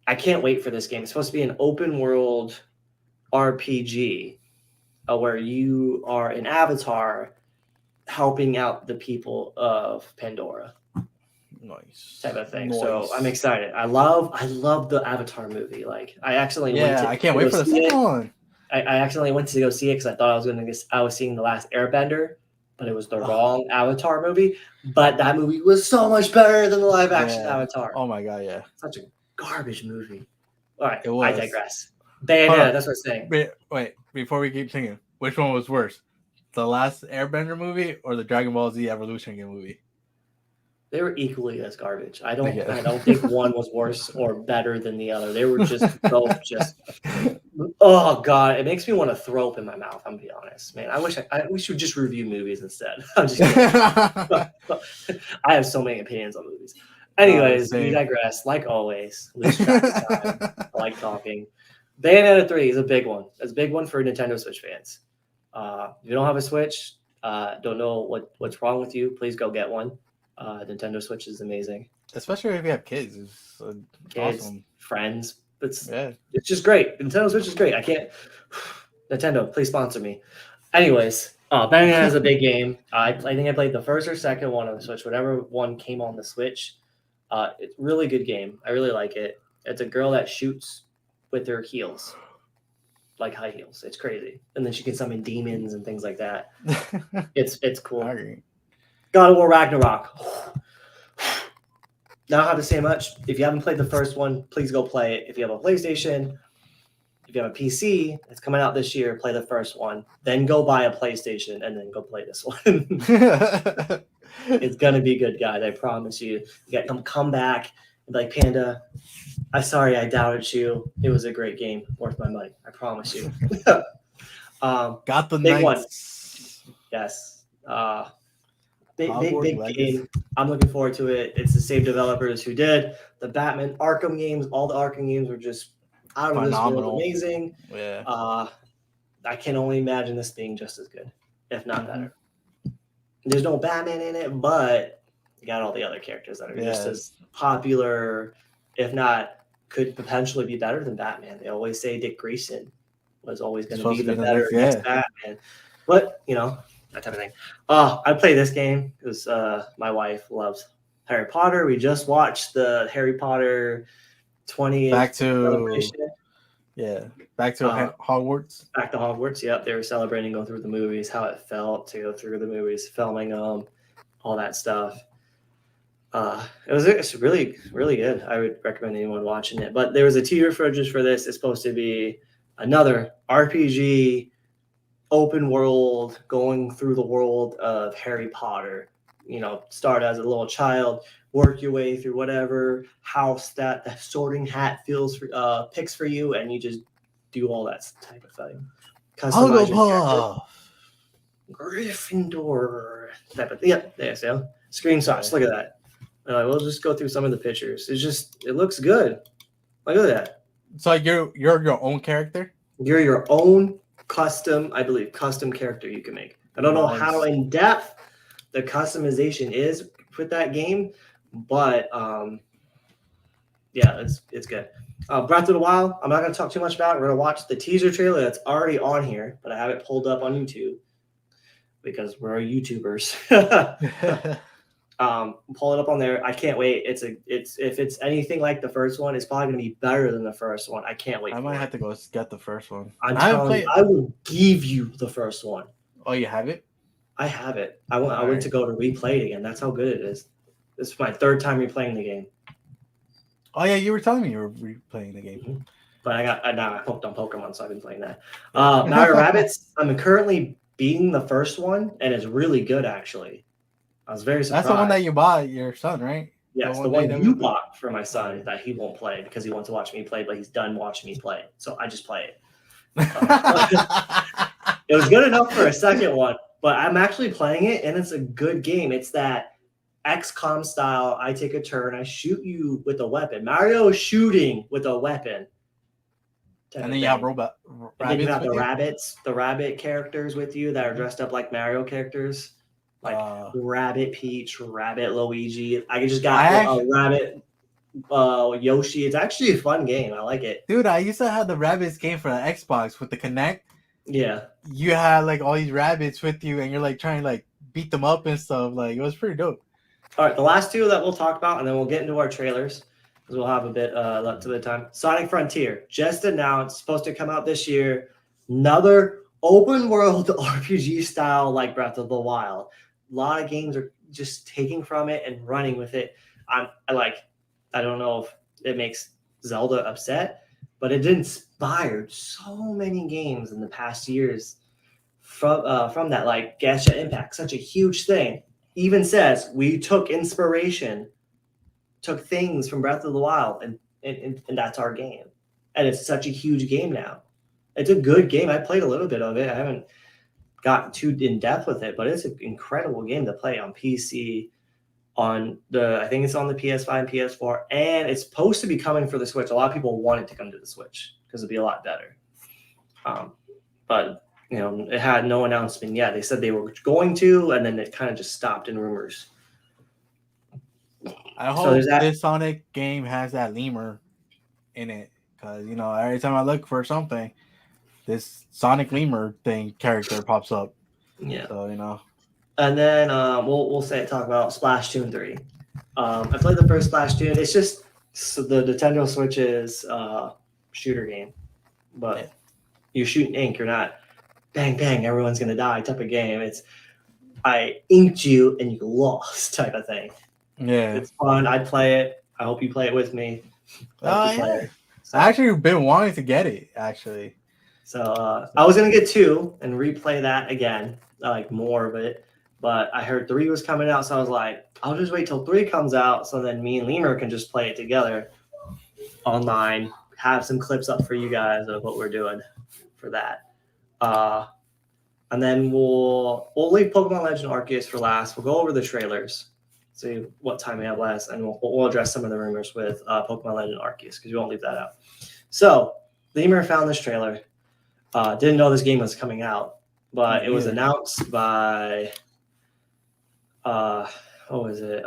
I can't wait for this game. It's supposed to be an open world RPG where you are an avatar helping out the people of Pandora. Nice. Type of thing. Nice. So I'm excited. I love the Avatar movie. Like I accidentally went to I can't wait for the second one. I accidentally went to go see it because I thought I was seeing The Last Airbender, but it was the wrong Avatar movie. But that movie was so much better than the live action Avatar. Oh my god, yeah. Such a garbage movie. All right, it was. I digress. Bayonetta, that's what I'm saying. Wait, before we keep singing, which one was worse? The Last Airbender movie or the Dragon Ball Z Evolution game movie? They were equally as garbage. I don't think one was worse or better than the other. They were just both just. Oh god, it makes me want to throw up in my mouth. I'm gonna be honest, man. I wish we should just review movies instead. I'm just kidding. I have so many opinions on movies. Anyways, we digress. Like always, lose track of time. I like talking. Bayonetta 3 is a big one. It's a big one for Nintendo Switch fans. If you don't have a Switch, don't know what's wrong with you, please go get one. Nintendo Switch is amazing. Especially if you have kids. It's kids, awesome. Friends. It's just great. Nintendo Switch is great. I can't. Nintendo, please sponsor me. Anyways, Bayonetta is a big game. I think I played the first or second one on the Switch. Whatever one came on the Switch. It's a really good game. I really like it. It's a girl that shoots with her heels. Like high heels. It's crazy. And then she can summon demons and things like that. It's cool. God of War Ragnarok. Not have to say much. If you haven't played the first one, please go play it. If you have a PlayStation, if you have a PC, it's coming out this year, play the first one. Then go buy a PlayStation and then go play this one. It's going to be good, guys. I promise you. You got to come back and be like, Panda, I'm sorry I doubted you. It was a great game. Worth my money. I promise you. Got the big nights. One. Yes. Big game. I'm looking forward to it. It's the same developers who did the Batman Arkham games. All the Arkham games were just out of this world amazing. Yeah. I can only imagine this being just as good, if not better. There's no Batman in it, but you got all the other characters that are just as popular, if not, could potentially be better than Batman. They always say Dick Grayson was always going to be the better next Batman. But, that type of thing. I play this game because my wife loves Harry Potter. We just watched the Harry Potter 20th celebration. Yeah, back to Hogwarts. Back to Hogwarts. Yep, they were celebrating going through the movies, how it felt to go through the movies, filming them, all that stuff. It's really, really good. I would recommend anyone watching it. But there was a 2-year footage for this. It's supposed to be another RPG, open world, going through the world of Harry Potter. You know, start as a little child, work your way through whatever house that the Sorting Hat picks for you, and you just do all that type of thing. Customize your Gryffindor type of thing. Yep, there you go. Screenshots. Look at that. We'll just go through some of the pictures. It looks good. Look at that. So you're your own character? You're your own custom character you can make. I don't know how in depth the customization is with that game, but yeah, it's good. Breath of the Wild, I'm not going to talk too much about it. We're going to watch the teaser trailer that's already on here, but I have it pulled up on YouTube because we're YouTubers. Pull it up on there. I can't wait. If it's anything like the first one, it's probably going to be better than the first one. I can't wait. I might have to go get the first one. I will give you the first one. Oh, you have it? I have it. I went to go to replay it again. That's how good it is. This is my 3rd time replaying the game. Oh yeah, you were telling me you were replaying the game. Mm-hmm. But I hooked on Pokemon, so I've been playing that. Mario Rabbids, I'm currently beating the first one, and it's really good actually. I was very surprised. That's the one that you bought your son, right? Yes, the one you bought for my son that he won't play because he wants to watch me play, but he's done watching me play. So I just play it. It was good enough for a second one, but I'm actually playing it, and it's a good game. It's that XCOM style. I take a turn, I shoot you with a weapon. Mario is shooting with a weapon. And then you have rabbits. And then you have the rabbit characters with you that are dressed up like Mario characters. Like Rabbit Peach, Rabbit Luigi. I just got a Rabbit Yoshi. It's actually a fun game. I like it. Dude, I used to have the Rabbids game for the Xbox with the Kinect. Yeah. You had like all these rabbits with you, and you're like trying to like beat them up and stuff. Like it was pretty dope. All right, the last 2 that we'll talk about, and then we'll get into our trailers because we'll have a bit left to the time. Sonic Frontier just announced, supposed to come out this year. Another open world RPG style like Breath of the Wild. A lot of games are just taking from it and running with it. I don't know if it makes Zelda upset, but it inspired so many games in the past years from that. Like Genshin Impact, such a huge thing. Even says we took inspiration, took things from Breath of the Wild, and that's our game. And it's such a huge game now. It's a good game. I played a little bit of it. I haven't gotten too in depth with it, but it's an incredible game to play on PC. I think it's on the PS5 and PS4, and it's supposed to be coming for the Switch. A lot of people want it to come to the Switch because it'd be a lot better. But it had no announcement yet. They said they were going to, and then it kind of just stopped in rumors. I hope this Sonic game has that lemur in it, because every time I look for something, this Sonic lemur character pops up. Yeah. So And then we'll talk about Splatoon 3. I played the first Splatoon. It's just the Nintendo Switch's shooter game, but you shoot ink. You're not bang bang. Everyone's gonna die type of game. It's I inked you and you lost type of thing. Yeah, it's fun. I'd play it. I hope you play it with me. Yeah. So, I actually been wanting to get it actually. So I was gonna get 2 and replay that again, like more of it. But I heard 3 was coming out, so I was like, I'll just wait till 3 comes out, so then me and Lemur can just play it together online. Have some clips up for you guys of what we're doing for that. And then we'll leave Pokemon Legend Arceus for last. We'll go over the trailers, see what time we have last, and we'll address some of the rumors with Pokemon Legend Arceus because we won't leave that out. So Lemur found this trailer. Didn't know this game was coming out, but it was announced by what was it?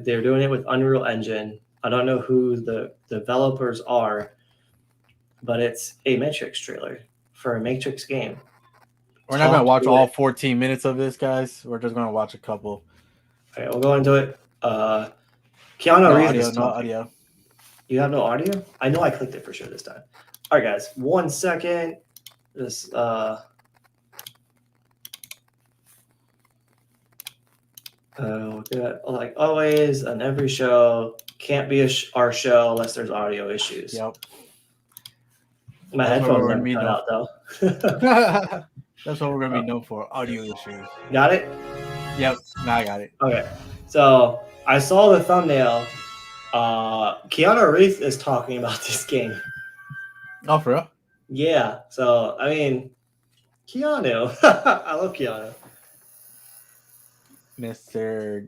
They're doing it with Unreal Engine. I don't know who the developers are, but it's a Matrix trailer for a Matrix game. We're not going to watch all 14 minutes of this, guys. We're just going to watch a couple. Okay, we'll go into it. Keanu Reeves. No audio. You have no audio? I know I clicked it for sure this time. All right, guys, 1 second. This like always on every show, can't be our show unless there's audio issues. Yep. My That's what headphones we're never gonna be cut known- out though. That's what we're gonna be known for. Audio issues. Got it? Yep. Now I got it. Okay. So I saw the thumbnail. Keanu Reeves is talking about this game. Oh, for real? Yeah. So I mean, Keanu. I love Keanu. Mr.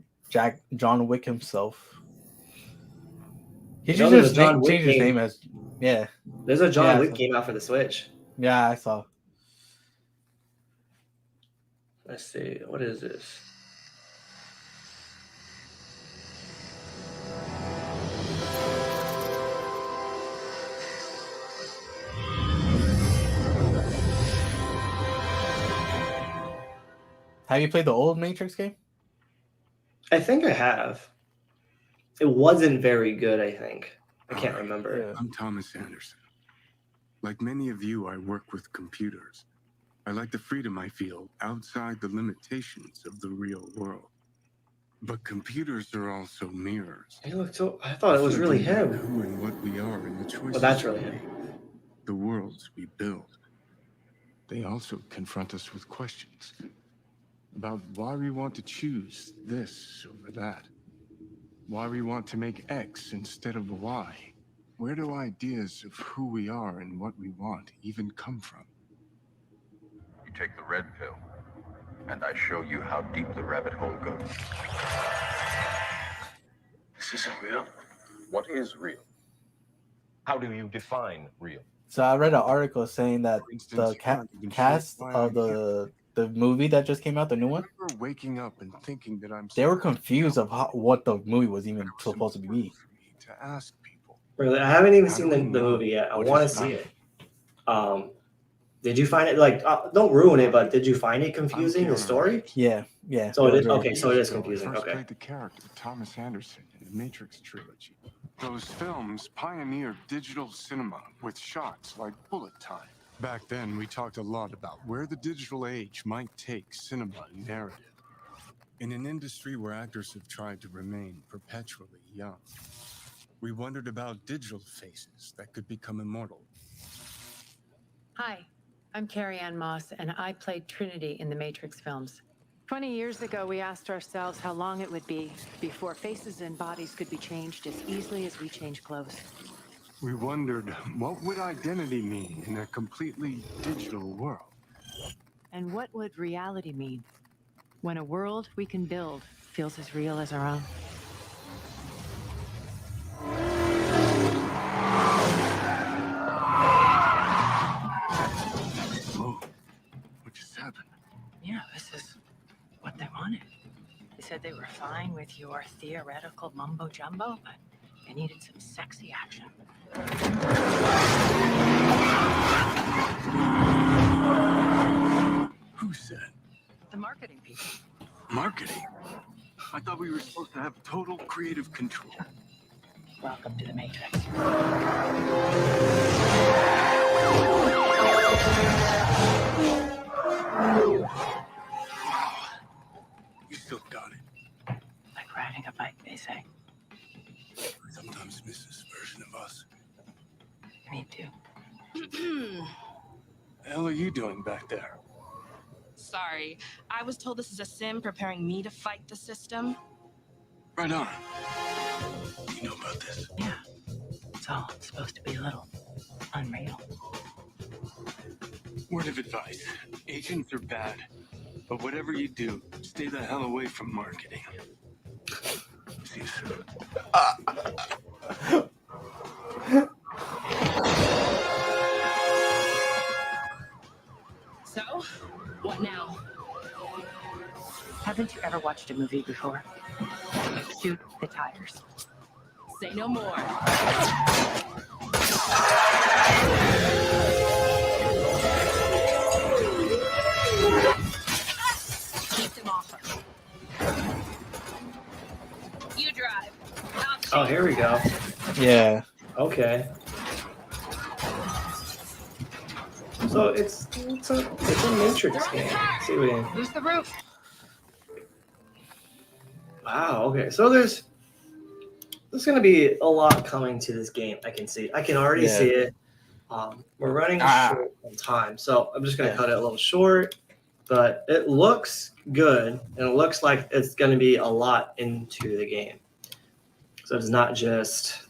John Wick himself. He You know should there's just a John Wick change his game. name as There's a John Yeah, Wick so- game out for the Switch. Yeah, I saw. Let's see. What is this? Have you played the old Matrix game? I think I have. It wasn't very good, I think. I can't remember. Yeah. I'm Thomas Anderson. Like many of you, I work with computers. I like the freedom I feel outside the limitations of the real world. But computers are also mirrors. He looked so. I thought it was really him. Who and what we are and the choices. Well, that's we really him. make, the worlds we build. They also confront us with questions about why we want to choose this over that. Why we want to make X instead of Y. Where do ideas of who we are and what we want even come from? You take the red pill, and I show you how deep the rabbit hole goes. This isn't real. What is real? How do you define real? So I read an article saying that For instance, the you can't even cast shape why of I'm here. the movie that just came out, the new one, I remember waking up and thinking that I'm they were supposed to confused know. of what the movie was even There was some supposed to be. order for me to ask people. Really, I haven't even How seen do the we know movie yet. I what want to is see not? it. Did you find it like? Don't ruin it, but did you find it confusing the Keanu story? Reeves. Yeah, yeah. So it is was okay. So it is Years ago, confusing. I first Okay. played the character Thomas Anderson in the Matrix trilogy. Those films pioneered digital cinema with shots like bullet time. Back then, we talked a lot about where the digital age might take cinema and narrative. In an industry where actors have tried to remain perpetually young, we wondered about digital faces that could become immortal. Hi, I'm Carrie Ann Moss, and I played Trinity in the Matrix films. 20 years ago, we asked ourselves how long it would be before faces and bodies could be changed as easily as we change clothes. We wondered, what would identity mean in a completely digital world? And what would reality mean when a world we can build feels as real as our own? Whoa, what just happened? Yeah, this is what they wanted. They said they were fine with your theoretical mumbo jumbo, but they needed some sexy action. Who said? The marketing people. Marketing? I thought we were supposed to have total creative control. Welcome to the Matrix. You still got it. Like riding a bike, they say. Sometimes miss this version of us. Me too. The hell are you doing back there? Sorry, I was told this is a sim preparing me to fight the system. Right on. You know about this? Yeah. It's all supposed to be a little unreal. Word of advice. Agents are bad. But whatever you do, stay the hell away from marketing. See you soon. So, what now? Haven't you ever watched a movie before? Shoot the tires. Say no more. Keep them off her. You drive. Oh, here we go. Yeah. Okay. So it's a Matrix game. Let's see what Who's the roof? Wow. Okay. So there's going to be a lot coming to this game. I can already Yeah. see it. We're running short on time, so I'm just going to cut it a little short. But it looks good, and it looks like it's going to be a lot into the game. So it's not just.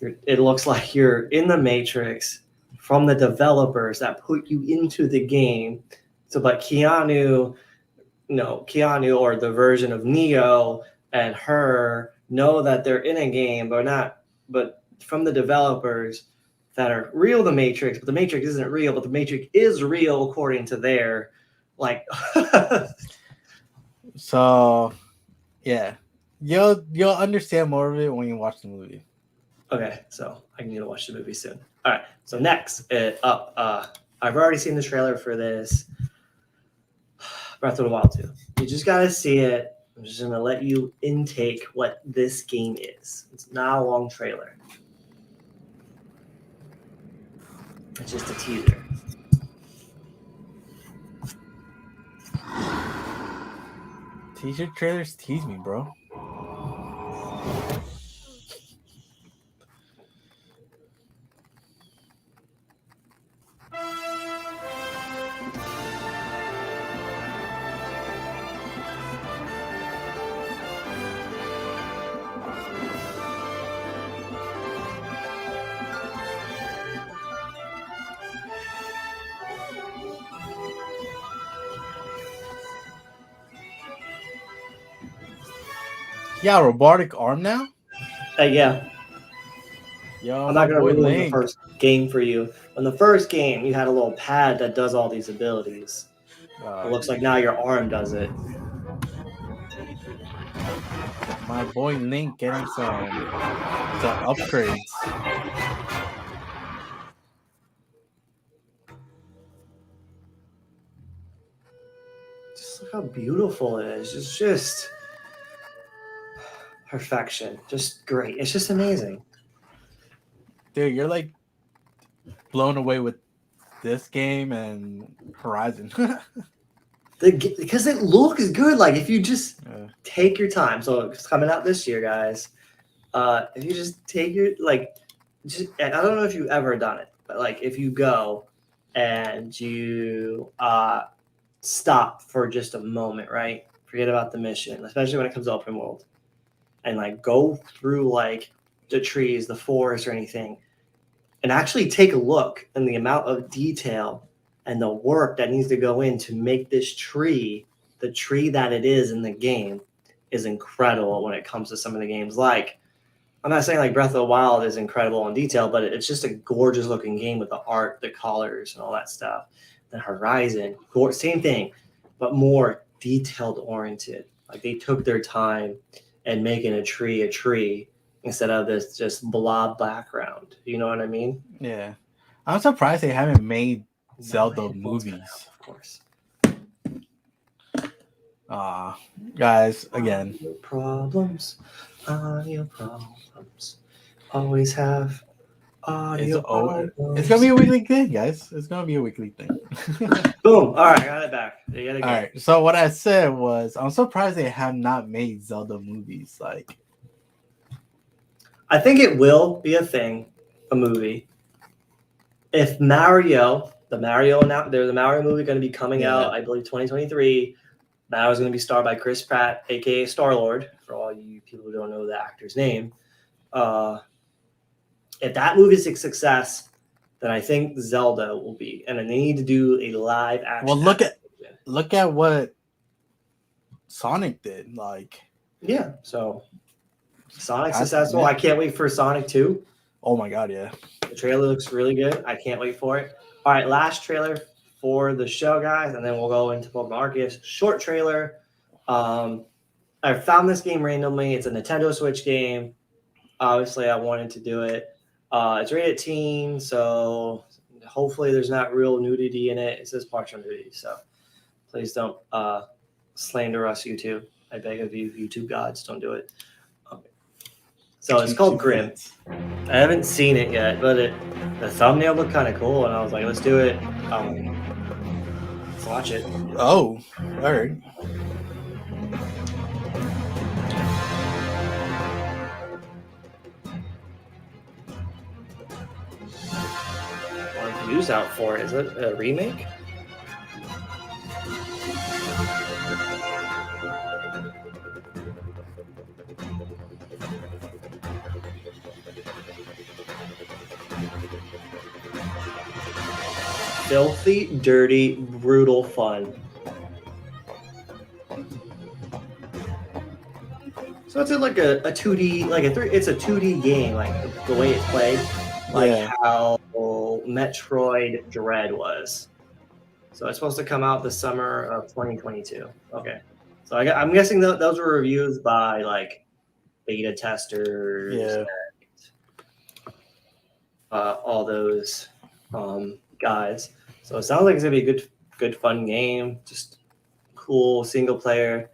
It looks like you're in the Matrix from the developers that put you into the game. So, but Keanu or the version of Neo and her know that they're in a game, but from the developers that are real the Matrix, but the Matrix isn't real, but the Matrix is real according to their like So yeah. You'll understand more of it when you watch the movie. Okay, so I need to watch the movie soon. All right, so next I've already seen the trailer for this Breath of the Wild 2. You just gotta see it. I'm just gonna let you intake what this game is. It's not a long trailer. It's just a teaser. Teaser trailers tease me, bro. Yeah, robotic arm now? Yeah. Yo, I'm my not gonna boy ruin the Link. first game for you. In the first game, you had a little pad that does all these abilities. It looks like now your arm does it. My boy Link getting some upgrades. Just look how beautiful it is. It's just perfection. Just great. It's just amazing. Dude, you're like blown away with this game and Horizon. Because it looks good. Like if you just take your time. So it's coming out this year, guys. If you just take your I don't know if you've ever done it, but like if you go and you stop for just a moment, right? Forget about the mission, especially when it comes to open world, and like go through like the trees, the forest, or anything, and actually take a look and the amount of detail and the work that needs to go in to make this tree the tree that it is in the game is incredible when it comes to some of the games. Like, I'm not saying like Breath of the Wild is incredible in detail, but it's just a gorgeous looking game with the art, the colors, and all that stuff. The Horizon, same thing, but more detailed oriented. Like they took their time and making a tree instead of this just blob background. You know what I mean? Yeah. I'm surprised they haven't made Zelda movies. Of course. Guys, again. Your problems are your problems. Always have audio problems. It's gonna be a weekly thing, guys. It's gonna be a weekly thing. Boom. All right, got it back. All right. So what I said was, I'm surprised they have not made Zelda movies. Like, I think it will be a thing, a movie. If the Mario movie going to be coming out, I believe 2023. Mario's going to be starred by Chris Pratt, aka Star-Lord, for all you people who don't know the actor's name. If that movie is a success, then I think Zelda will be, and they need to do a live action. Well, look at what Sonic did. Like, yeah, so Sonic's successful. I can't wait for Sonic 2. Oh my god, yeah. The trailer looks really good. I can't wait for it. All right, last trailer for the show, guys, and then we'll go into Pokemon Arceus. Short trailer. I found this game randomly. It's a Nintendo Switch game. Obviously, I wanted to do it. It's rated teen, so hopefully there's not real nudity in it. It says partial nudity, so please don't slander us, YouTube. I beg of you, YouTube gods, don't do it. So it's called GRIME. I haven't seen it yet, but The thumbnail looked kind of cool, and I was like, let's do it. Let's watch it. Oh, all right. What views out for? Is it a remake? Filthy, dirty, brutal fun. So it's like a 2D, it's a 2D game, like the way it's played, like Yeah. how Metroid Dread was. So it's supposed to come out the summer of 2022. Okay, so I'm guessing those were reviews by like beta testers, Yeah. and, all those guys. So it sounds like it's gonna be a good fun game. Just cool single player,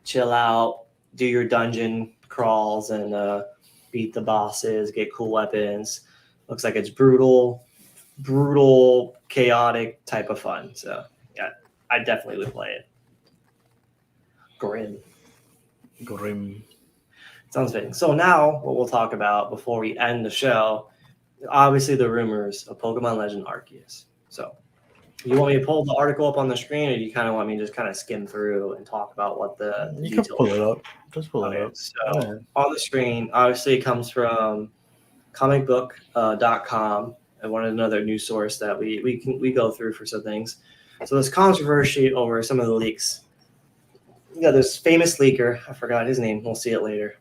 chill out, do your dungeon crawls, and beat the bosses, get cool weapons. Looks like it's brutal, chaotic type of fun. So yeah, I definitely would play it. Grim. Sounds fitting. So now what we'll talk about before we end the show, obviously the rumors of Pokemon Legend Arceus. So you want me to pull the article up on the screen, or do you kind of want me to just kind of skim through and talk about what the You can details pull it up. Just pull it Okay, up. so Yeah. on the screen, obviously it comes from comicbook.com, and one another news source that we go through for some things. So there's controversy over some of the leaks. Yeah, this famous leaker, I forgot his name, we'll see it later.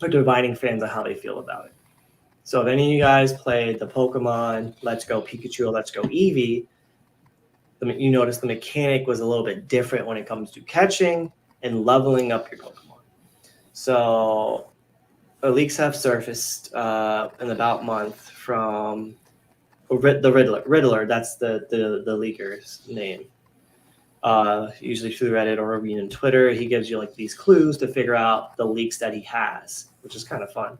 They're dividing fans on how they feel about it. So if any of you guys played the Pokemon Let's Go Pikachu or Let's Go Eevee, you notice the mechanic was a little bit different when it comes to catching and leveling up your Pokemon. So leaks have surfaced in about a month from the Riddler. That's the leaker's name. Usually through Reddit or reading Twitter, he gives you like these clues to figure out the leaks that he has, which is kind of fun.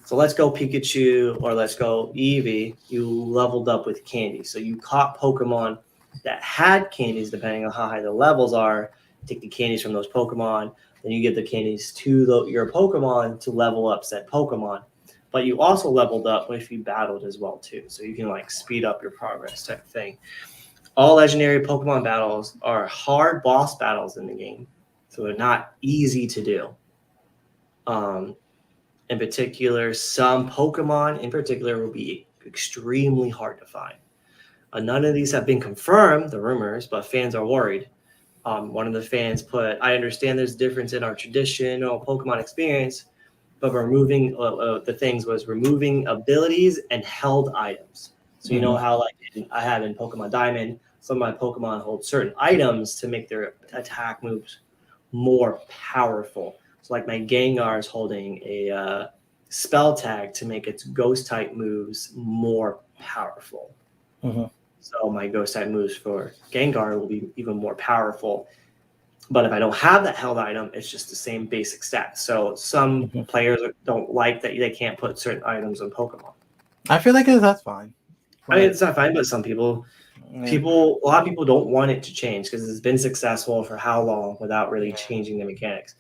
So Let's Go Pikachu or Let's Go Eevee, you leveled up with candy. So you caught Pokemon that had candies, depending on how high the levels are. Take the candies from those Pokemon, then you give the candies to your Pokemon to level up said Pokemon. But you also leveled up if you battled as well too. So you can like speed up your progress type of thing. All legendary Pokemon battles are hard boss battles in the game. So they're not easy to do. In particular, some Pokemon in particular will be extremely hard to find. None of these have been confirmed, the rumors, but fans are worried. One of the fans put, I understand there's a difference in our traditional Pokemon experience, but removing removing abilities and held items. So you know how like I have in Pokemon Diamond, some of my Pokemon hold certain items to make their attack moves more powerful. So like my Gengar is holding a spell tag to make its ghost type moves more powerful. So my ghost type moves for Gengar will be even more powerful. But if I don't have that held item, it's just the same basic stat. So some players don't like that they can't put certain items on Pokemon. I feel like that's fine. I mean, it's not fine, but some people, a lot of people don't want it to change because it's been successful for how long without really changing the mechanics.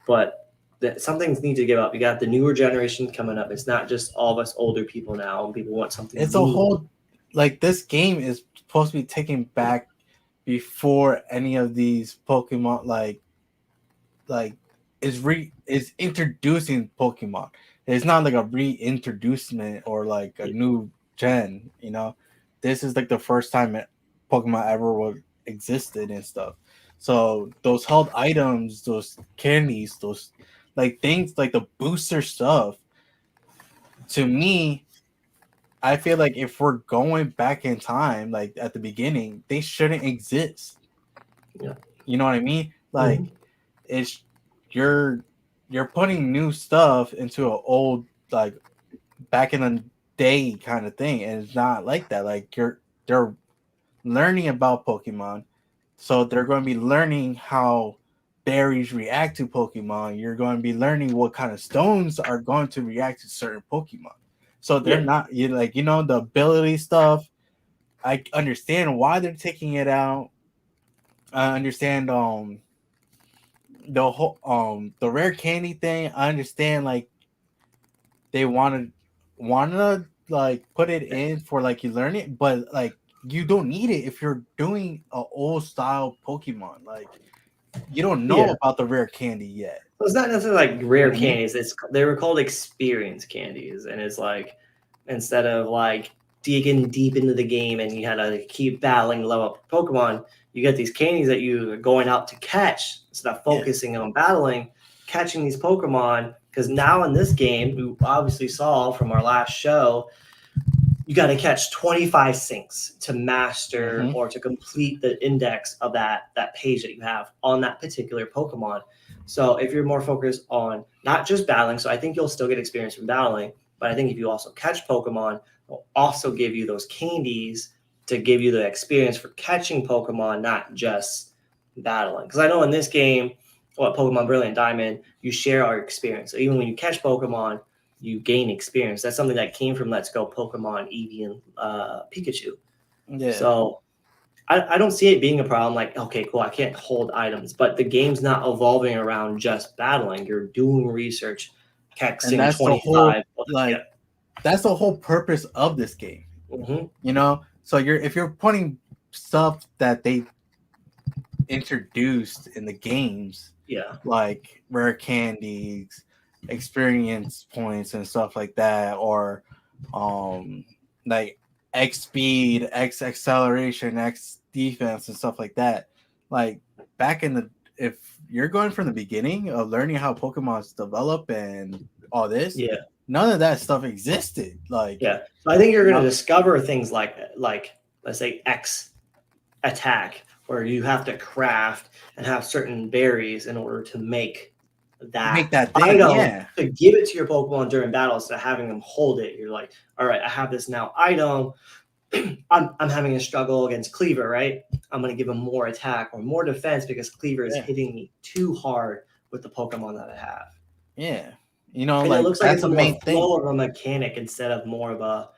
But some things need to give up. You got the newer generation coming up. It's not just all of us older people now. People want something. It's new. a whole, like, this game is supposed to be taken back before any of these Pokemon is introducing Pokemon. It's not like a reintroducement or like a new gen, you know. This is like the first time Pokemon ever existed and stuff. So those held items, those candies, those like things like the booster stuff, to me, I feel like if we're going back in time, like at the beginning, they shouldn't exist. Yeah. You know what I mean? Like it's you're putting new stuff into an old, like, back in the day kind of thing, and it's not like that. Like they're learning about Pokemon, so they're going to be learning how berries react to Pokemon, you're going to be learning what kind of stones are going to react to certain Pokemon. So they're not the ability stuff. I understand why they're taking it out. I understand the whole the rare candy thing. I understand like they wanna like put it in for like you learn it, but like you don't need it if you're doing a old style Pokemon. Like you don't know about the rare candy yet. Well, it's not necessarily like rare Mhm. candies. They were called experience candies, and it's like instead of like digging deep into the game and you had to keep battling to level up Pokemon, you get these candies that you are going out to catch instead of focusing on battling, catching these Pokemon. Because now in this game, we obviously saw from our last show, you got to catch 25 syncs to master or to complete the index of that page that you have on that particular Pokemon. So if you're more focused on not just battling, so I think you'll still get experience from battling, but I think if you also catch Pokemon, it'll also give you those candies to give you the experience for catching Pokemon, not just battling. Because I know in this game, Pokemon Brilliant Diamond, you share our experience. So even when you catch Pokemon, you gain experience. That's something that came from Let's Go Pokemon, Eevee, and Pikachu. Yeah. So I don't see it being a problem. Like, okay, cool, I can't hold items, but the game's not evolving around just battling. You're doing research, catching 25. That's the whole purpose of this game. Mm-hmm. You know, so if you're putting stuff that they introduced in the games, like rare candies, experience points and stuff like that, or like X speed, X acceleration, X defense and stuff like that. Like back in the if you're going from the beginning of learning how Pokemon's develop and all this, none of that stuff existed. Like so I think you're gonna discover things like let's say X attack, where you have to craft and have certain berries in order to make that thing, item to give it to your Pokemon during battle instead of having them hold it. You're like, all right, I have this now item. I'm having a struggle against Cleaver, right? I'm going to give him more attack or more defense because Cleaver is hitting me too hard with the Pokemon that I have. Yeah. You know, and like it looks like that's it's the main more thing. flow of a mechanic instead of more of a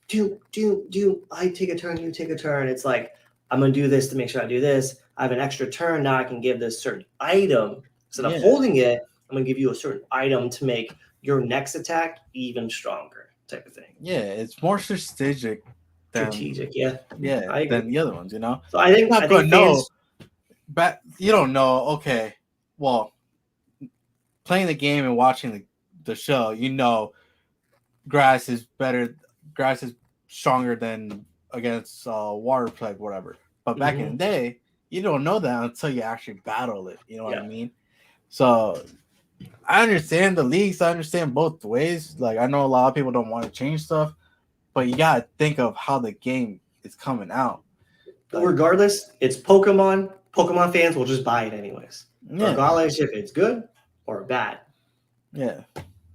do I take a turn, you take a turn. It's like I'm gonna do this to make sure I do this. I have an extra turn now. I can give this certain item instead of holding it. I'm gonna give you a certain item to make your next attack even stronger, type of thing. Yeah, it's more strategic. Than the other ones, you know. So I think fans, but you don't know. Okay, well, playing the game and watching the show, you know, grass is better. Grass is stronger than against water type, whatever. But back in the day, you don't know that until you actually battle it. You know what I mean? So I understand the leagues. I understand both ways. Like I know a lot of people don't want to change stuff, but you gotta think of how the game is coming out. Like, regardless, it's Pokemon. Pokemon fans will just buy it anyways, regardless if it's good or bad. Yeah,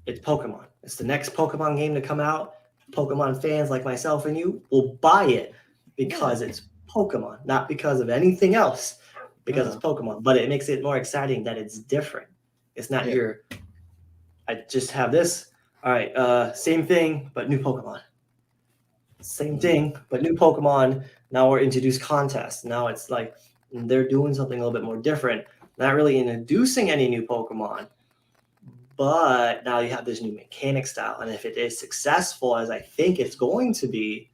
it's Pokemon. It's the next Pokemon game to come out. Pokemon fans like myself and you will buy it because it's Pokemon, not because of anything else. Because it's Pokemon, but it makes it more exciting that it's different. It's not I just have this. All right, same thing, but new Pokemon. Same thing, but new Pokemon. Now we're introduced contests. Now it's like they're doing something a little bit more different. Not really introducing any new Pokemon, but now you have this new mechanic style. And if it is successful, as I think it's going to be,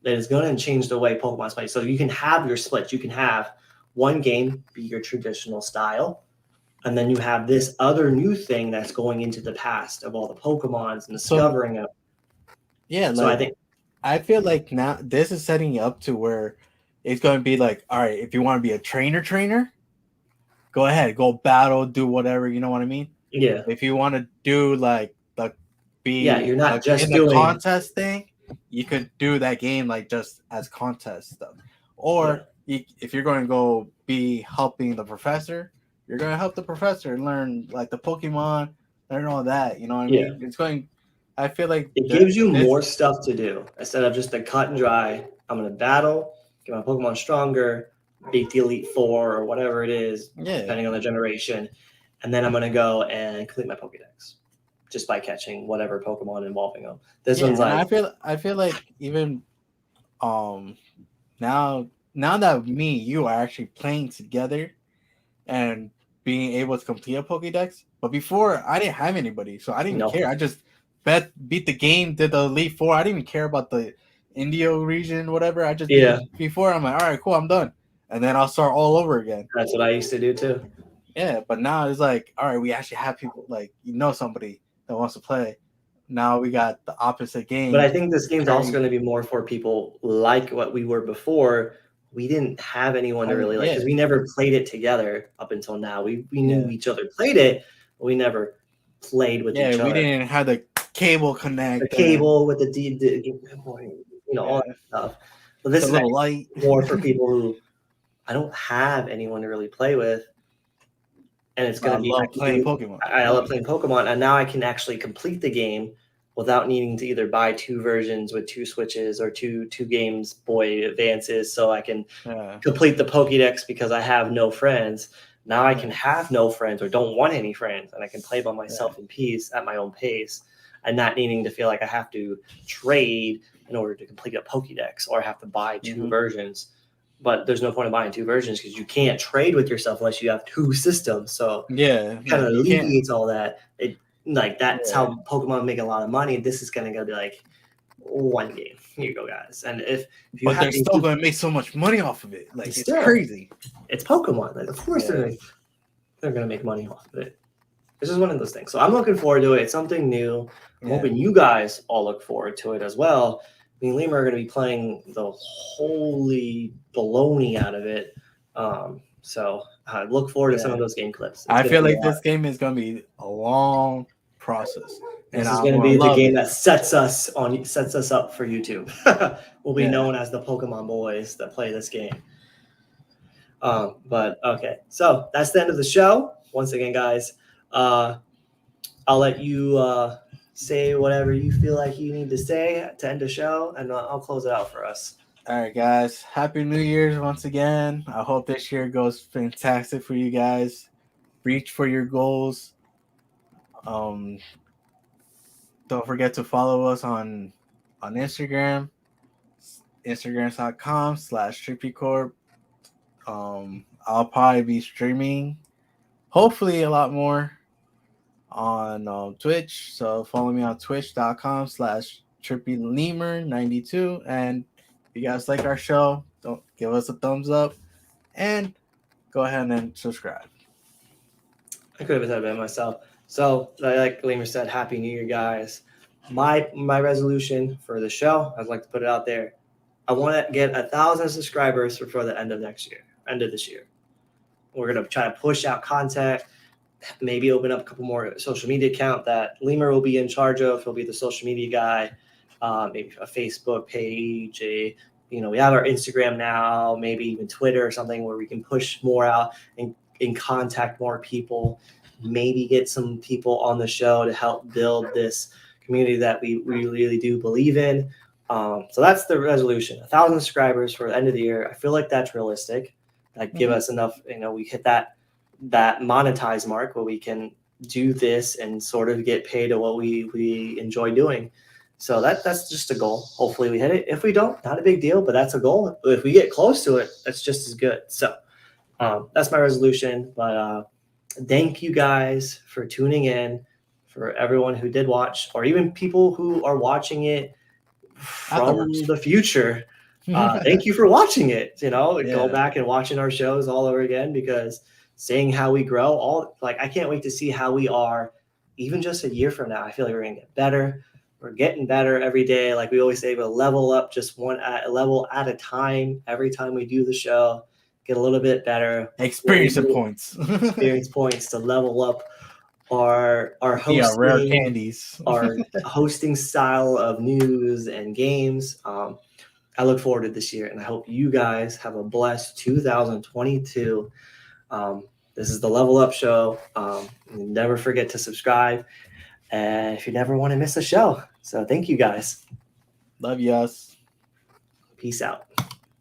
then it's going to change the way Pokemon play. So you can have your splits. You can have one game be your traditional style, and then you have this other new thing that's going into the past of all the Pokemons and discovering them. Yeah, so I feel like now this is setting you up to where it's going to be like, all right, if you want to be a trainer, go ahead, go battle, do whatever, you know what I mean? Yeah. If you want to do you're not just in doing the contest thing, you could do that game like just as contest stuff. Or if you're going to go be helping the professor, you're going to help the professor and learn like the Pokemon, learn all that, you know what I mean? It's going. I feel like it gives you more stuff to do instead of just the cut and dry. I'm going to battle, get my Pokemon stronger, beat the Elite Four or whatever it is, Yeah. depending on the generation, and then I'm gonna go and complete my Pokédex just by catching whatever Pokemon involving them. This one's and like, I feel like even now that me and you are actually playing together and being able to complete a Pokédex, but before I didn't have anybody, so I didn't even No. care. I just beat the game, did the Elite Four. I didn't even care about the Indio region, whatever. I just Yeah. before I'm like, all right, cool, I'm done, and then I'll start all over again. That's what I used to do too. Yeah, but now it's like, all right, we actually have people like somebody that wants to play. Now we got the opposite game. But I think this game's also going to be more for people like what we were before. We didn't have anyone to really like because we never played it together up until now. We knew each other played it, but we never played with each other. Yeah, we didn't have the cable connect. The cable with all that stuff. But this is little light more for people who I don't have anyone to really play with. And it's going to be playing Pokemon. I love playing Pokemon, and now I can actually complete the game without needing to either buy 2 versions with 2 Switches or two Games Boy Advances, so I can complete the Pokédex because I have no friends. Now I can have no friends or don't want any friends, and I can play by myself in peace at my own pace, and not needing to feel like I have to trade in order to complete a Pokédex or I have to buy 2 versions. But there's no point in buying 2 versions because you can't trade with yourself unless you have 2 systems. So kind of alleviates all that. That's how Pokemon make a lot of money. This is gonna be like 1 game. Here you go, guys. And if you but they're still gonna make so much money off of it. Like it's crazy. It's Pokemon. Like, of course they're gonna make money off of it. This is one of those things. So I'm looking forward to it. It's something new. I'm hoping you guys all look forward to it as well. Me and Lima are going to be playing the holy baloney out of it. So I look forward to some of those game clips. I feel like this game is going to be a long process. This is going to be the game that sets us up for YouTube. We'll be known as the Pokemon boys that play this game. But okay, so that's the end of the show. Once again, guys, I'll let you say whatever you feel like you need to say to end the show, and I'll close it out for us. All right, guys. Happy New Year's once again. I hope this year goes fantastic for you guys. Reach for your goals. Don't forget to follow us on Instagram, instagrams.com/trippycorp. I'll probably be streaming, hopefully a lot more on Twitch. So follow me on twitch.com/trippylemur92. And if you guys like our show, don't give us a thumbs up and go ahead and subscribe. I could have said that myself. So like Lemur said, Happy New Year, guys. My resolution for the show, I'd like to put it out there. I want to get 1,000 subscribers before the end of this year. We're going to try to push out content, maybe open up a couple more social media account that Lemur will be in charge of. He'll be the social media guy, maybe a Facebook page, we have our Instagram now, maybe even Twitter or something where we can push more out and contact more people, maybe get some people on the show to help build this community that we really do believe in. So that's the resolution, 1,000 subscribers for the end of the year. I feel like that's realistic. That give us enough, we hit that monetize mark where we can do this and sort of get paid to what we enjoy doing. So that's just a goal. Hopefully we hit it. If we don't, not a big deal, but that's a goal. If we get close to it, that's just as good. So that's my resolution. But thank you guys for tuning in, for everyone who did watch, or even people who are watching it from the future. Thank you for watching it. Go back and watching our shows all over again, because seeing how we grow, I can't wait to see how we are even just a year from now. I feel like we're gonna get better. We're getting better every day. Like we always say, we'll level up just one level at a time. Every time we do the show, get a little bit better. Experience points to level up our hosting, rare candies, our hosting style of news and games. I look forward to this year, and I hope you guys have a blessed 2022. This is the Level Up Show. Never forget to subscribe, and if you never want to miss a show. So thank you guys. Love yous. Peace out.